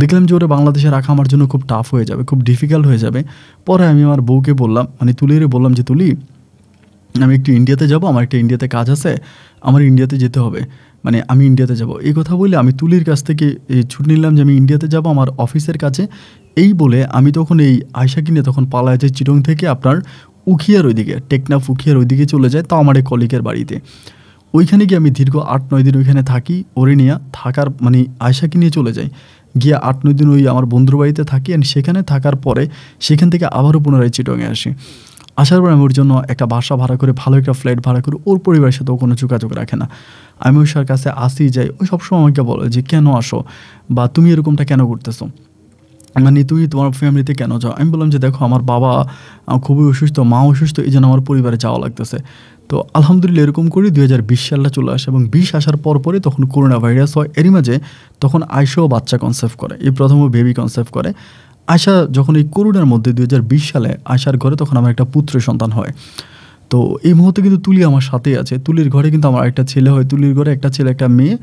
[SPEAKER 1] দেখলাম যে ওরা বাংলাদেশে রাখা আমার জন্য খুব টাফ হয়ে যাবে, খুব ডিফিকাল্ট হয়ে যাবে। পরে আমি আমার বউকে বললাম, মানে তুলিরে বললাম যে তুলি আমি একটু ইন্ডিয়াতে যাব, আমার একটা ইন্ডিয়াতে কাজ আছে, আমার ইন্ডিয়াতে যেতে হবে, মানে আমি ইন্ডিয়াতে যাব। এই কথা বলে আমি তুলির কাছ থেকে এই ছুটি নিলাম যে আমি ইন্ডিয়াতে যাব আমার অফিসের কাছে। এই বলে আমি তখন এই আয়শা কিনে তখন পালায় যাই চিটং থেকে আপনার উখিয়ার ওইদিকে, টেকনাফ উখিয়ার ওইদিকে চলে যায়, তাও আমার এই কলিগের বাড়িতে। ওইখানে গিয়ে আমি দীর্ঘ 8-9 দিন ওইখানে থাকি। ওরে নিয়ে থাকার মানে আয়শাকে নিয়ে চলে যাই, গিয়ে 8-9 দিন ওই আমার বন্ধুর বাড়িতে থাকি। আর সেখানে থাকার পরে সেখান থেকে আবারও পুনরায় চিটংয়ে আসি। আসার পর আমি ওর জন্য একটা বাসা ভাড়া করে, ভালো একটা ফ্ল্যাট ভাড়া করে, ওর পরিবারের সাথে ও কোনো যোগাযোগ রাখে না। আমি ওই সার কাছে আসি যাই, ওই সবসময় আমাকে বলে যে কেন আসো বা তুমি এরকমটা কেন করতেছো, মানে তুমি তোমার ফ্যামিলিতে কেন যাও। আমি বললাম যে দেখো আমার বাবা খুবই অসুস্থ, মা অসুস্থ, এই জন্য আমার পরিবারে যাওয়া লাগতেছে। তো আলহামদুলিল্লাহ এরকম করি 2020 সালটা চলে আসে এবং 20 আসার পরে তখন করোনা ভাইরাস হয়। এরই মাঝে তখন আয়শাও বাচ্চা কনসেপ্ট করে, এই প্রথম বেবি কনসেপ্ট করে। আয়শা যখন এই করোনার মধ্যে 2020 সালে আয়শার ঘরে তখন আমার একটা পুত্র সন্তান হয়। তো এই মুহূর্তে কিন্তু তুলি আমার সাথেই আছে। তুলির ঘরে কিন্তু আমার একটা ছেলে হয়, তুলির ঘরে একটা ছেলে একটা মেয়ে,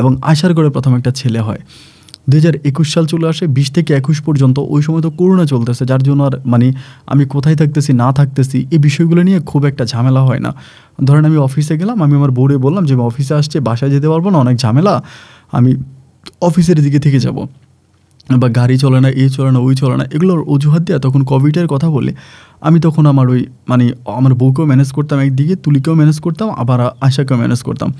[SPEAKER 1] এবং আয়শার ঘরে প্রথম একটা ছেলে হয়। 2021 সাল চলে আসে, 20 থেকে 21 পর্যন্ত ওই সময় তো করোনা চলতেছে, যার জন্য আর মানে আমি কোথায় থাকতেছি না থাকতেছি এই বিষয়গুলো নিয়ে খুব একটা ঝামেলা হয় না। ধরেন আমি অফিসে গেলাম, আমি আমার বউরে বললাম যে আমি অফিসে আসছে, বাসায় যেতে পারবো না, অনেক ঝামেলা, আমি অফিসের দিকে থেকে যাব, বা গাড়ি চলে না, এই চলে না, ওই চলে না, এগুলোর অজুহাত দিয়ে তখন কোভিডের কথা বলে আমি তখন আমার ওই মানে আমার বউকেও ম্যানেজ করতাম একদিকে, তুলিকেও ম্যানেজ করতাম, আবার আয়শাকেও ম্যানেজ করতাম।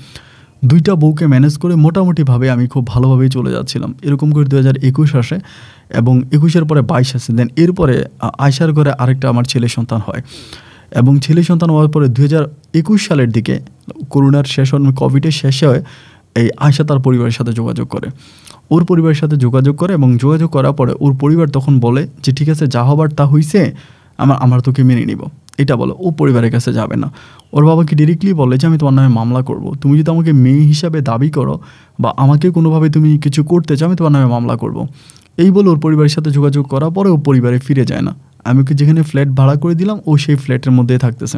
[SPEAKER 1] 2টা বউকে ম্যানেজ করে মোটামুটিভাবে আমি খুব ভালোভাবেই চলে যাচ্ছিলাম। এরকম করে 2021 আসে এবং 21-এর পরে 22 আসে। দেন এরপরে আয়শার ঘরে আরেকটা আমার ছেলে সন্তান হয়, এবং ছেলে সন্তান হওয়ার পরে 2021 সালের দিকে করোনার শেষ কোভিডের শেষে হয় এই আয়শা তার পরিবারের সাথে যোগাযোগ করে, ওর পরিবারের সাথে যোগাযোগ করে, এবং যোগাযোগ করার পরে ওর পরিবার তখন বলে যে ঠিক আছে যা হবার তা হইছে, আমরা তোকে মেনে নিব, এটা বলে। ও পরিবারের কাছে যাবে না। ওর বাবাকে ডিরেক্টলি বলে যে আমি তোমার নামে মামলা করব, তুমি যদি আমাকে মেয়ে হিসাবে দাবি করো বা আমাকে কোনোভাবে তুমি কিছু করতে চাও আমি তোমার নামে মামলা করব। এই বলে ওর পরিবারের সাথে যোগাযোগ করার পরে ও পরিবারে ফিরে যায় না। আমি ওকে যেখানে ফ্ল্যাট ভাড়া করে দিলাম ও সেই ফ্ল্যাটের মধ্যেই থাকতেছে।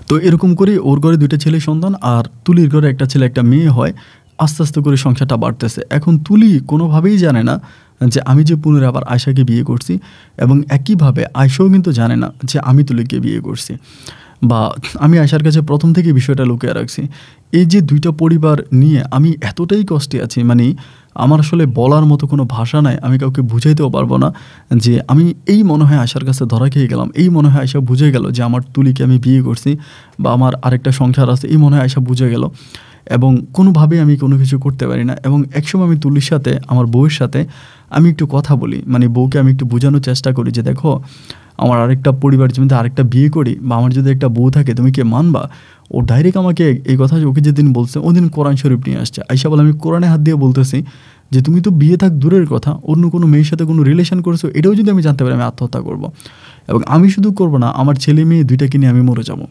[SPEAKER 1] তো এরকম করে ওর ঘরে 2টা ছেলে সন্তান আর তুলির ঘরে একটা ছেলে একটা মেয়ে হয়। আস্তে আস্তে করে সংসারটা বাড়তেছে। এখন তুলি কোনোভাবেই জানে না যে আমি যে পুনরায় আবার আয়শাকে বিয়ে করছি, এবং একইভাবে আয়শাও কিন্তু জানে না যে আমি তুলিকে বিয়ে করছি, বা আমি আয়শার কাছে প্রথম থেকে বিষয়টা লুকিয়ে রাখছি। এই যে 2টা পরিবার নিয়ে আমি এতটাই কষ্টে আছি, মানে আমার আসলে বলার মতো কোনো ভাষা নাই, আমি কাউকে বুঝাইতেও পারবো না যে আমি এই মনে হয় আয়শার কাছে ধরা খেয়ে গেলাম, এই মনে হয় আয়শা বুঝে গেল যে আমার তুলিকে আমি বিয়ে করছি বা আমার আরেকটা সংসার আছে, এই মনে হয় আয়শা বুঝে গেল, এবং কোনোভাবেই আমি কোনো কিছু করতে পারি না। এবং একসময় আমি তুলির সাথে আমার বউয়ের সাথে আমি একটু কথা বলি, মানে বউকে আমি একটু বোঝানোর চেষ্টা করি যে দেখো আমার আরেকটা পরিবার যদি আরেকটা বিয়ে করি বা আমার যদি একটা বউ থাকে তুমি কি মানবা। ও ডাইরেক্ট আমাকে এই কথা ওকে যেদিন বলছে ওদিন কোরআন শরীফ নিয়ে আসছে। আয়শা বলে আমি কোরআনে হাত দিয়ে বলতেছি যে তুমি তো বিয়ে থাক দূরের কথা, অন্য কোনো মেয়ের সাথে কোনো রিলেশন করেছো, এটাও যদি আমি জানতে পারি আমি আত্মহত্যা করব, এবং আমি শুধু করবো না আমার ছেলে মেয়ে 2টাকে নিয়ে আমি মরে যাব।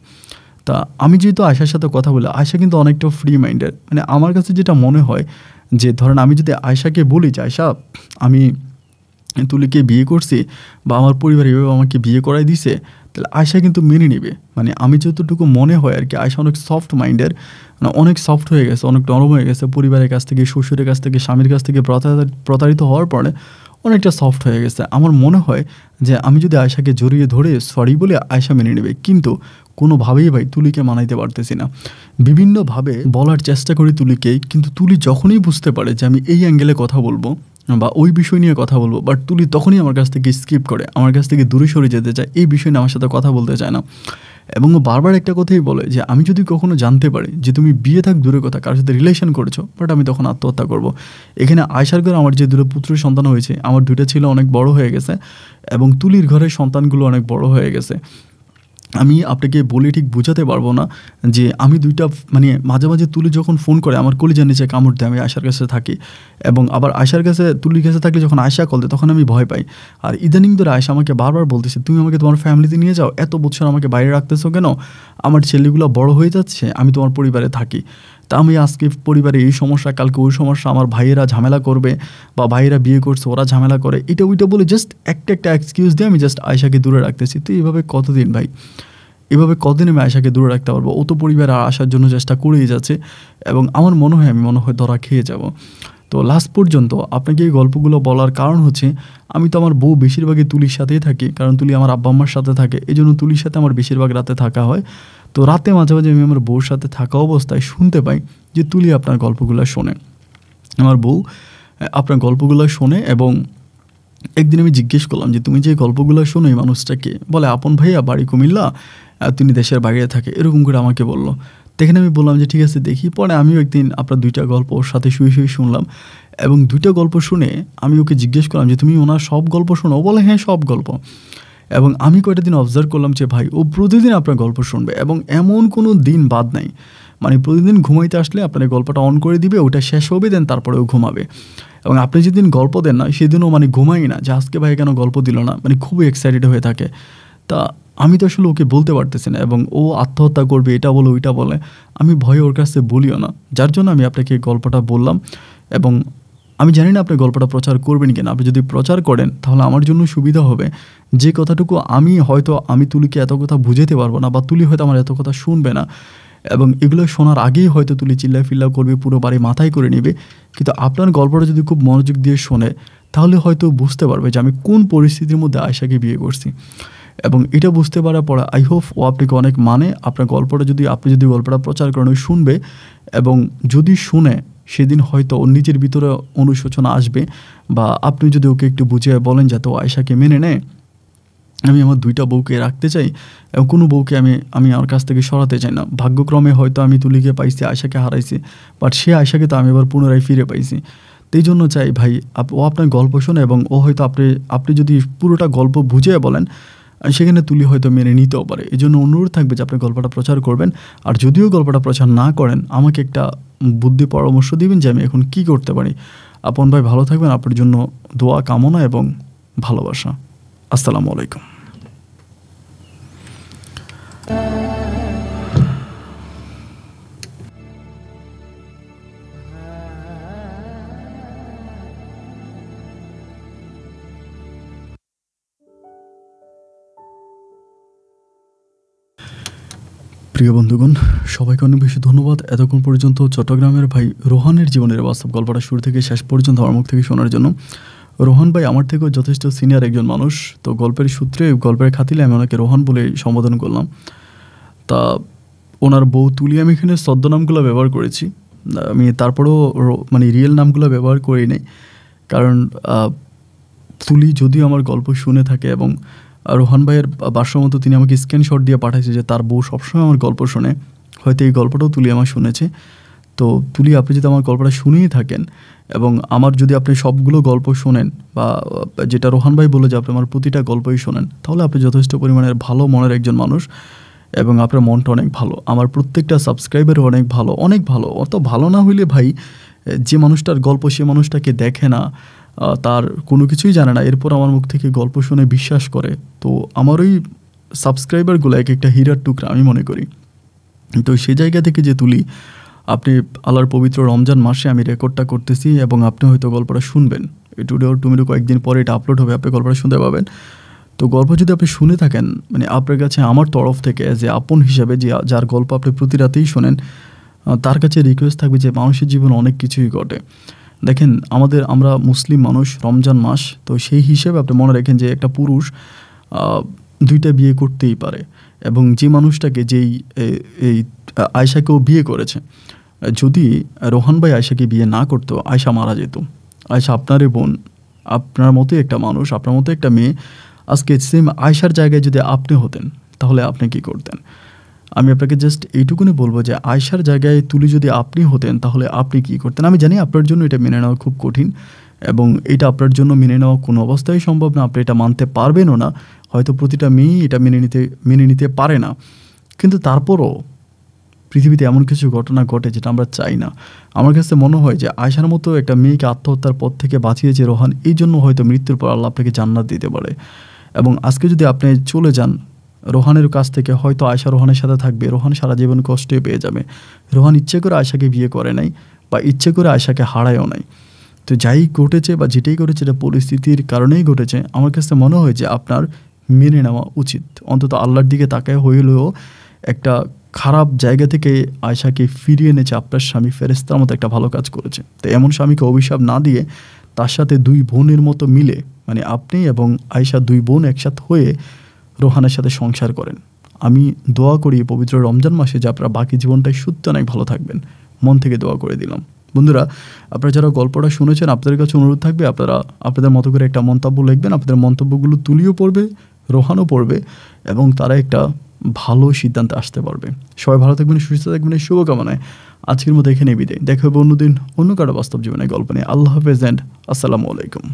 [SPEAKER 1] তা আমি যেহেতু আয়শার সাথে কথা বলি, আয়শা কিন্তু অনেকটা ফ্রি মাইন্ডেড, মানে আমার কাছে যেটা মনে হয় যে ধরেন আমি যদি আয়শাকে বলি যে আয়শা আমি তুলিকে বিয়ে করছি বা আমার পরিবার এভাবে আমাকে বিয়ে করাই দিছে, তাহলে আয়শা কিন্তু মেনে নেবে। মানে আমি যতটুকু মনে হয় আর কি, আয়শা অনেক সফট মাইন্ডের, মানে অনেক সফট হয়ে গেছে, অনেক নরম হয়ে গেছে, পরিবারের কাছ থেকে, শ্বশুরের কাছ থেকে, স্বামীর কাছ থেকে প্রতারিত হওয়ার পরে অনেকটা সফট হয়ে গেছে। আমার মনে হয় যে আমি যদি আয়শাকে জড়িয়ে ধরে সরি বলে আয়শা মেনে নেবে, কিন্তু কোনোভাবেই ভাই তুলিকে মানাইতে পারতেছি না। বিভিন্নভাবে বলার চেষ্টা করি তুলিকে, কিন্তু তুলি যখনই বুঝতে পারে যে আমি এই অ্যাঙ্গেলে কথা বলবো বা ওই বিষয় নিয়ে কথা বলবো, বাট তুলি তখনই আমার কাছ থেকে স্কিপ করে, আমার কাছ থেকে দূরে সরে যেতে চায়, এই বিষয় নিয়ে আমার সাথে কথা বলতে চায় না। এবং ও বারবার একটা কথাই বলে যে আমি যদি কখনো জানতে পারি যে তুমি বিয়ে থাক দূরের কথা কারোর সাথে রিলেশন করেছো, বাট আমি তখন আত্মহত্যা করব। এখানে আয়শার ঘরে আমার যে 2 পুত্র সন্তান হয়েছে, আমার 2টা ছেলে অনেক বড় হয়ে গেছে এবং তুলির ঘরের সন্তানগুলো অনেক বড় হয়ে গেছে। আমি আপনাকে বলে ঠিক বোঝাতে পারবো না যে আমি ২টা মানে মাঝে, মাঝে তুলি যখন ফোন করে আমার কলিজার নিচে কামড় দেয়। আমি আয়শার কাছে থাকি এবং আবার আয়শার কাছে তুলির কাছে থাকলে যখন আয়শা কল দেয় তখন আমি ভয় পাই। আর ইদানিং ধরে আয়শা আমাকে বারবার বলতেছে, "তুমি আমাকে তোমার ফ্যামিলিতে নিয়ে যাও। এত বছর আমাকে বাইরে রাখতেছো কেন? আমার ছেলেগুলো বড় হয়ে যাচ্ছে, আমি তোমার পরিবারে থাকি।" তা আমি আজকে পরিবারে এই সমস্যা, কালকে ওই সমস্যা, আমার ভাইয়েরা ঝামেলা করবে বা ভাইয়েরা বিয়ে করছে ওরা ঝামেলা করে, এটা ওইটা বলে জাস্ট একটা এক্সকিউজ দিয়ে আমি জাস্ট আয়শাকে দূরে রাখতেছি। তো এইভাবে কতদিন ভাই? এভাবে কতদিন আমি আয়শাকে দূরে রাখতে পারবো? ও তো পরিবারে আসার জন্য চেষ্টা করেই যাচ্ছে এবং আমার আমি মনে হয় ধরা খেয়ে যাব। তো লাস্ট পর্যন্ত আপনাকে এই গল্পগুলো বলার কারণ হচ্ছে আমি তো আমার বউ বেশিরভাগই তুলির সাথেই থাকি, কারণ তুলি আমার আব্বা আম্মার সাথে থাকে, এই জন্য তুলির সাথে আমার বেশিরভাগ রাতে থাকা হয়। তো রাতে মাঝে মাঝে আমি আমার বউর সাথে থাকা অবস্থায় শুনতে পাই যে তুলি আপনার গল্পগুলো শোনে। আমার বউ আপনার গল্পগুলো শোনে এবং একদিন আমি জিজ্ঞেস করলাম যে, "তুমি যে গল্পগুলো শোনো এই মানুষটা কে?" বলে, "আপন ভাইয়া, বাড়ি কুমিল্লা, তিনি দেশের বাইরে থাকে।" এরকম করে আমাকে বলল। দেখেন আমি বললাম যে, "ঠিক আছে দেখি।" পরে আমিও একদিন আপনার ২টা গল্প ওর সাথে শুয়ে শুনলাম এবং ২টা গল্প শুনে আমি ওকে জিজ্ঞেস করলাম যে, "তুমি ওনার সব গল্প শোনো?" ও বলে, "হ্যাঁ, সব গল্প।" এবং আমি কয়টা দিন অবজার্ভ করলাম যে ভাই ও প্রতিদিন আপনার গল্প শুনবে এবং এমন কোনো দিন বাদ নাই। মানে প্রতিদিন ঘুমাইতে আসলে আপনার এই গল্পটা অন করে দিবে, ওটা শেষ হবে, দেন তারপরে ও ঘুমাবে। এবং আপনি যেদিন গল্প দেন না সেদিনও মানে ঘুমাই না যে আজকে ভাই কেন গল্প দিল না, মানে খুবই এক্সাইটেড হয়ে থাকে। তা আমি তো আসলে ওকে বলতে পারতেছি না এবং ও আত্মহত্যা করবে এটা বলে ওইটা বলে, আমি ভয়ে ওর কাছে বলিও না, যার জন্য আমি আপনাকে এই গল্পটা বললাম। এবং আমি জানি না আপনি গল্পটা প্রচার করবেন কিনা। আপনি যদি প্রচার করেন তাহলে আমার জন্য সুবিধা হবে। যে কথাটুকু আমি তুলিকে এত কথা বুঝাতে পারবো না বা তুলি হয়তো আমার এত কথা শুনবে না এবং এগুলো শোনার আগেই হয়তো তুলি চিল্লাফিল্লা করবে, পুরো বাড়ি মাথায় করে নেবে। কিন্তু আপনার গল্পটা যদি খুব মনোযোগ দিয়ে শোনে তাহলে হয়তো বুঝতে পারবে যে আমি কোন পরিস্থিতির মধ্যে আয়শাকে বিয়ে করছি। এবং এটা বুঝতে পারার পরে আই হোপ ও আপনাকে অনেক মানে। আপনার গল্পটা আপনি যদি গল্পটা প্রচার করেন ও শুনবে এবং যদি শুনে সেদিন হয়তো ওর নিজের ভিতরে অনুশোচনা আসবে বা আপনি যদি ওকে একটু বুঝিয়ে বলেন যাতে ও আয়শাকে মেনে নেয়। আমি আমার ২টা বউকে রাখতে চাই এবং কোনো বউকে আমি আমার কাছ থেকে সরাতে চাই না। ভাগ্যক্রমে হয়তো আমি তুলিকে পাইছি, আয়শাকে হারাইছি, বাট সে আয়শাকে তো আমি এবার পুনরায় ফিরে পাইছি। তো এই জন্য চাই ভাই ও আপনার গল্প শোনে এবং ও হয়তো আপনি যদি পুরোটা গল্প বুঝিয়ে বলেন সেখানে তুলি হয়তো মেনে নিতেও পারে। এই জন্য অনুরোধ থাকবে যে আপনি গল্পটা প্রচার করবেন। আর যদিও গল্পটা প্রচার না করেন আমাকে একটা বুদ্ধি পরামর্শ দিবেন যে আমি এখন কী করতে পারি। আপন ভাই ভালো থাকবেন, আপনার জন্য দোয়া কামনা এবং ভালোবাসা। আসসালামু আলাইকুম। প্রিয় বন্ধুগণ, সবাইকে অনেক বেশি ধন্যবাদ এতক্ষণ পর্যন্ত চট্টগ্রামের ভাই রোহানের জীবনের বাস্তব গল্পটা শুরু থেকে শেষ পর্যন্ত আমার মুখ থেকে শোনার জন্য। রোহান ভাই আমার থেকেও যথেষ্ট সিনিয়র একজন মানুষ। তো গল্পের সূত্রে, গল্পের খাতিলে আমি ওনাকে রোহান বলে সম্বোধন করলাম। তা ওনার বউ তুলি আমি এখানে ছদ্মনামগুলো ব্যবহার করেছি। আমি তারপরেও মানে রিয়েল নামগুলো ব্যবহার করি নাই, কারণ তুলি যদিও আমার গল্প শুনে থাকে এবং রোহান ভাইয়ের ভাষ্যমতো তিনি আমাকে স্ক্রিনশট দিয়ে পাঠাইছে যে তার বউ সবসময় আমার গল্প শোনে। হয়তো এই গল্পটাও তুলি আমার শুনেছে। তো তুলি, আপনি যদি আমার গল্পটা শুনেই থাকেন এবং আমার যদি আপনি সবগুলো গল্প শোনেন বা যেটা রোহান ভাই বলে যে আপনি আমার প্রতিটা গল্পই শোনেন, তাহলে আপনি যথেষ্ট পরিমাণের ভালো মনের একজন মানুষ এবং আপনার মনটা অনেক ভালো। আমার প্রত্যেকটা সাবস্ক্রাইবারও অনেক ভালো, অনেক ভালো। অত ভালো না হইলে ভাই, যে মানুষটার গল্প সে মানুষটাকে দেখে না, তার কোনো কিছুই জানে না, এরপর আমার মুখ থেকে গল্প শুনে বিশ্বাস করে, তো আমার ওই সাবস্ক্রাইবারগুলো এক একটা হীরার টুকরা আমি মনে করি। তো সেই জায়গা থেকে যে তুলি, আপনি আল্লাহর পবিত্র রমজান মাসে আমি রেকর্ডটা করতেছি এবং আপনি হয়তো গল্পটা শুনবেন। টুডে ওর টুমিডো কয়েকদিন পরে এটা আপলোড হবে, আপনি গল্পটা শুনতে পাবেন। তো গল্প যদি আপনি শুনে থাকেন, মানে আপনার কাছে আমার তরফ থেকে যে আপন হিসাবে, যে যার গল্প আপনি প্রতি রাতেই শোনেন, তার কাছে রিকোয়েস্ট থাকবে যে মানুষের জীবনে অনেক কিছুই ঘটে। দেখেন আমরা মুসলিম মানুষ, রমজান মাস, তো সেই হিসেবে আপনি মনে রাখেন যে একটা পুরুষ 2টা বিয়ে করতেই পারে এবং যে মানুষটাকে এই আয়শাকেও বিয়ে করেছে, যদি রোহান ভাই আয়শাকে বিয়ে না করতো আয়শা মারা যেত। আয়শা আপনারই বোন, আপনার মতোই একটা মানুষ, আপনার মতো একটা মেয়ে। আজকে সেম আয়শার জায়গায় যদি আপনি হতেন তাহলে আপনি কী করতেন? আমি আপনাকে জাস্ট এইটুকুনি বলবো যে আয়শার জায়গায় তুলি যদি আপনি হতেন তাহলে আপনি কী করতেন? আমি জানি আপনার জন্য এটা মেনে নেওয়া খুব কঠিন, এবং এটা আপনার জন্য মেনে নেওয়া কোনো অবস্থায় সম্ভব না, আপনি এটা মানতে পারবেনও না। হয়তো প্রতিটা মেয়েই এটা মেনে নিতে পারে না, কিন্তু তারপরও পৃথিবীতে এমন কিছু ঘটনা ঘটে যেটা আমরা চাই না। আমার কাছে মনে হয় যে আয়েশার মতো একটা মেয়েকে আত্মহত্যার পথ থেকে বাঁচিয়েছে রোহান, এই জন্য হয়তো মৃত্যুর পর আল্লাহ আপনাকে জান্নাত দিতে পারে। এবং আজকে যদি আপনি চলে যান রোহানের কাছ থেকে, হয়তো আয়েশা রোহানের সাথে থাকবে, রোহান সারা জীবন কষ্টে পেয়ে যাবে। রোহান ইচ্ছে করে আয়েশাকে বিয়ে করে নাই বা ইচ্ছে করে আয়েশাকে হারায়ও নাই। তো যাই ঘটেছে বা যেটাই ঘটেছে এটা পরিস্থিতির কারণেই ঘটেছে। আমার কাছে মনে হয় যে আপনার মেনে নেওয়া উচিত, অন্তত আল্লাহর দিকে তাকায় হইলেও একটা খারাপ জায়গা থেকে আয়েশাকে ফিরিয়ে এনেছে আপনার স্বামী, ফেরেশতার মতো একটা ভালো কাজ করেছে। তো এমন স্বামীকে অভিশাপ না দিয়ে তার সাথে দুই বোনের মতো মিলে, মানে আপনি এবং আয়েশা দুই বোন একসাথে হয়ে রোহানের সাথে সংসার করেন। আমি দোয়া করি পবিত্র রমজান মাসে যে আপনারা বাকি জীবনটাই সত্যি অনেক ভালো থাকবেন, মন থেকে দোয়া করে দিলাম। বন্ধুরা, আপনারা যারা গল্পটা শুনেছেন আপনাদের কাছে অনুরোধ থাকবে আপনারা আপনাদের মতো করে একটা মন্তব্য লিখবেন। আপনাদের মন্তব্যগুলো তুলিও পড়বে, রোহানও পড়বে এবং তারা একটা ভালো সিদ্ধান্তে আসতে পারবে। সবাই ভালো থাকবেন, সুস্থ থাকবেন, এই শুভকামনায় আজকের মতো এখানে বিদায়। দেখা হবে অন্যদিন অন্য কারো বাস্তব জীবনে গল্প নিয়ে। আল্লাহ হাফেজ অ্যান্ড আসসালামু আলাইকুম।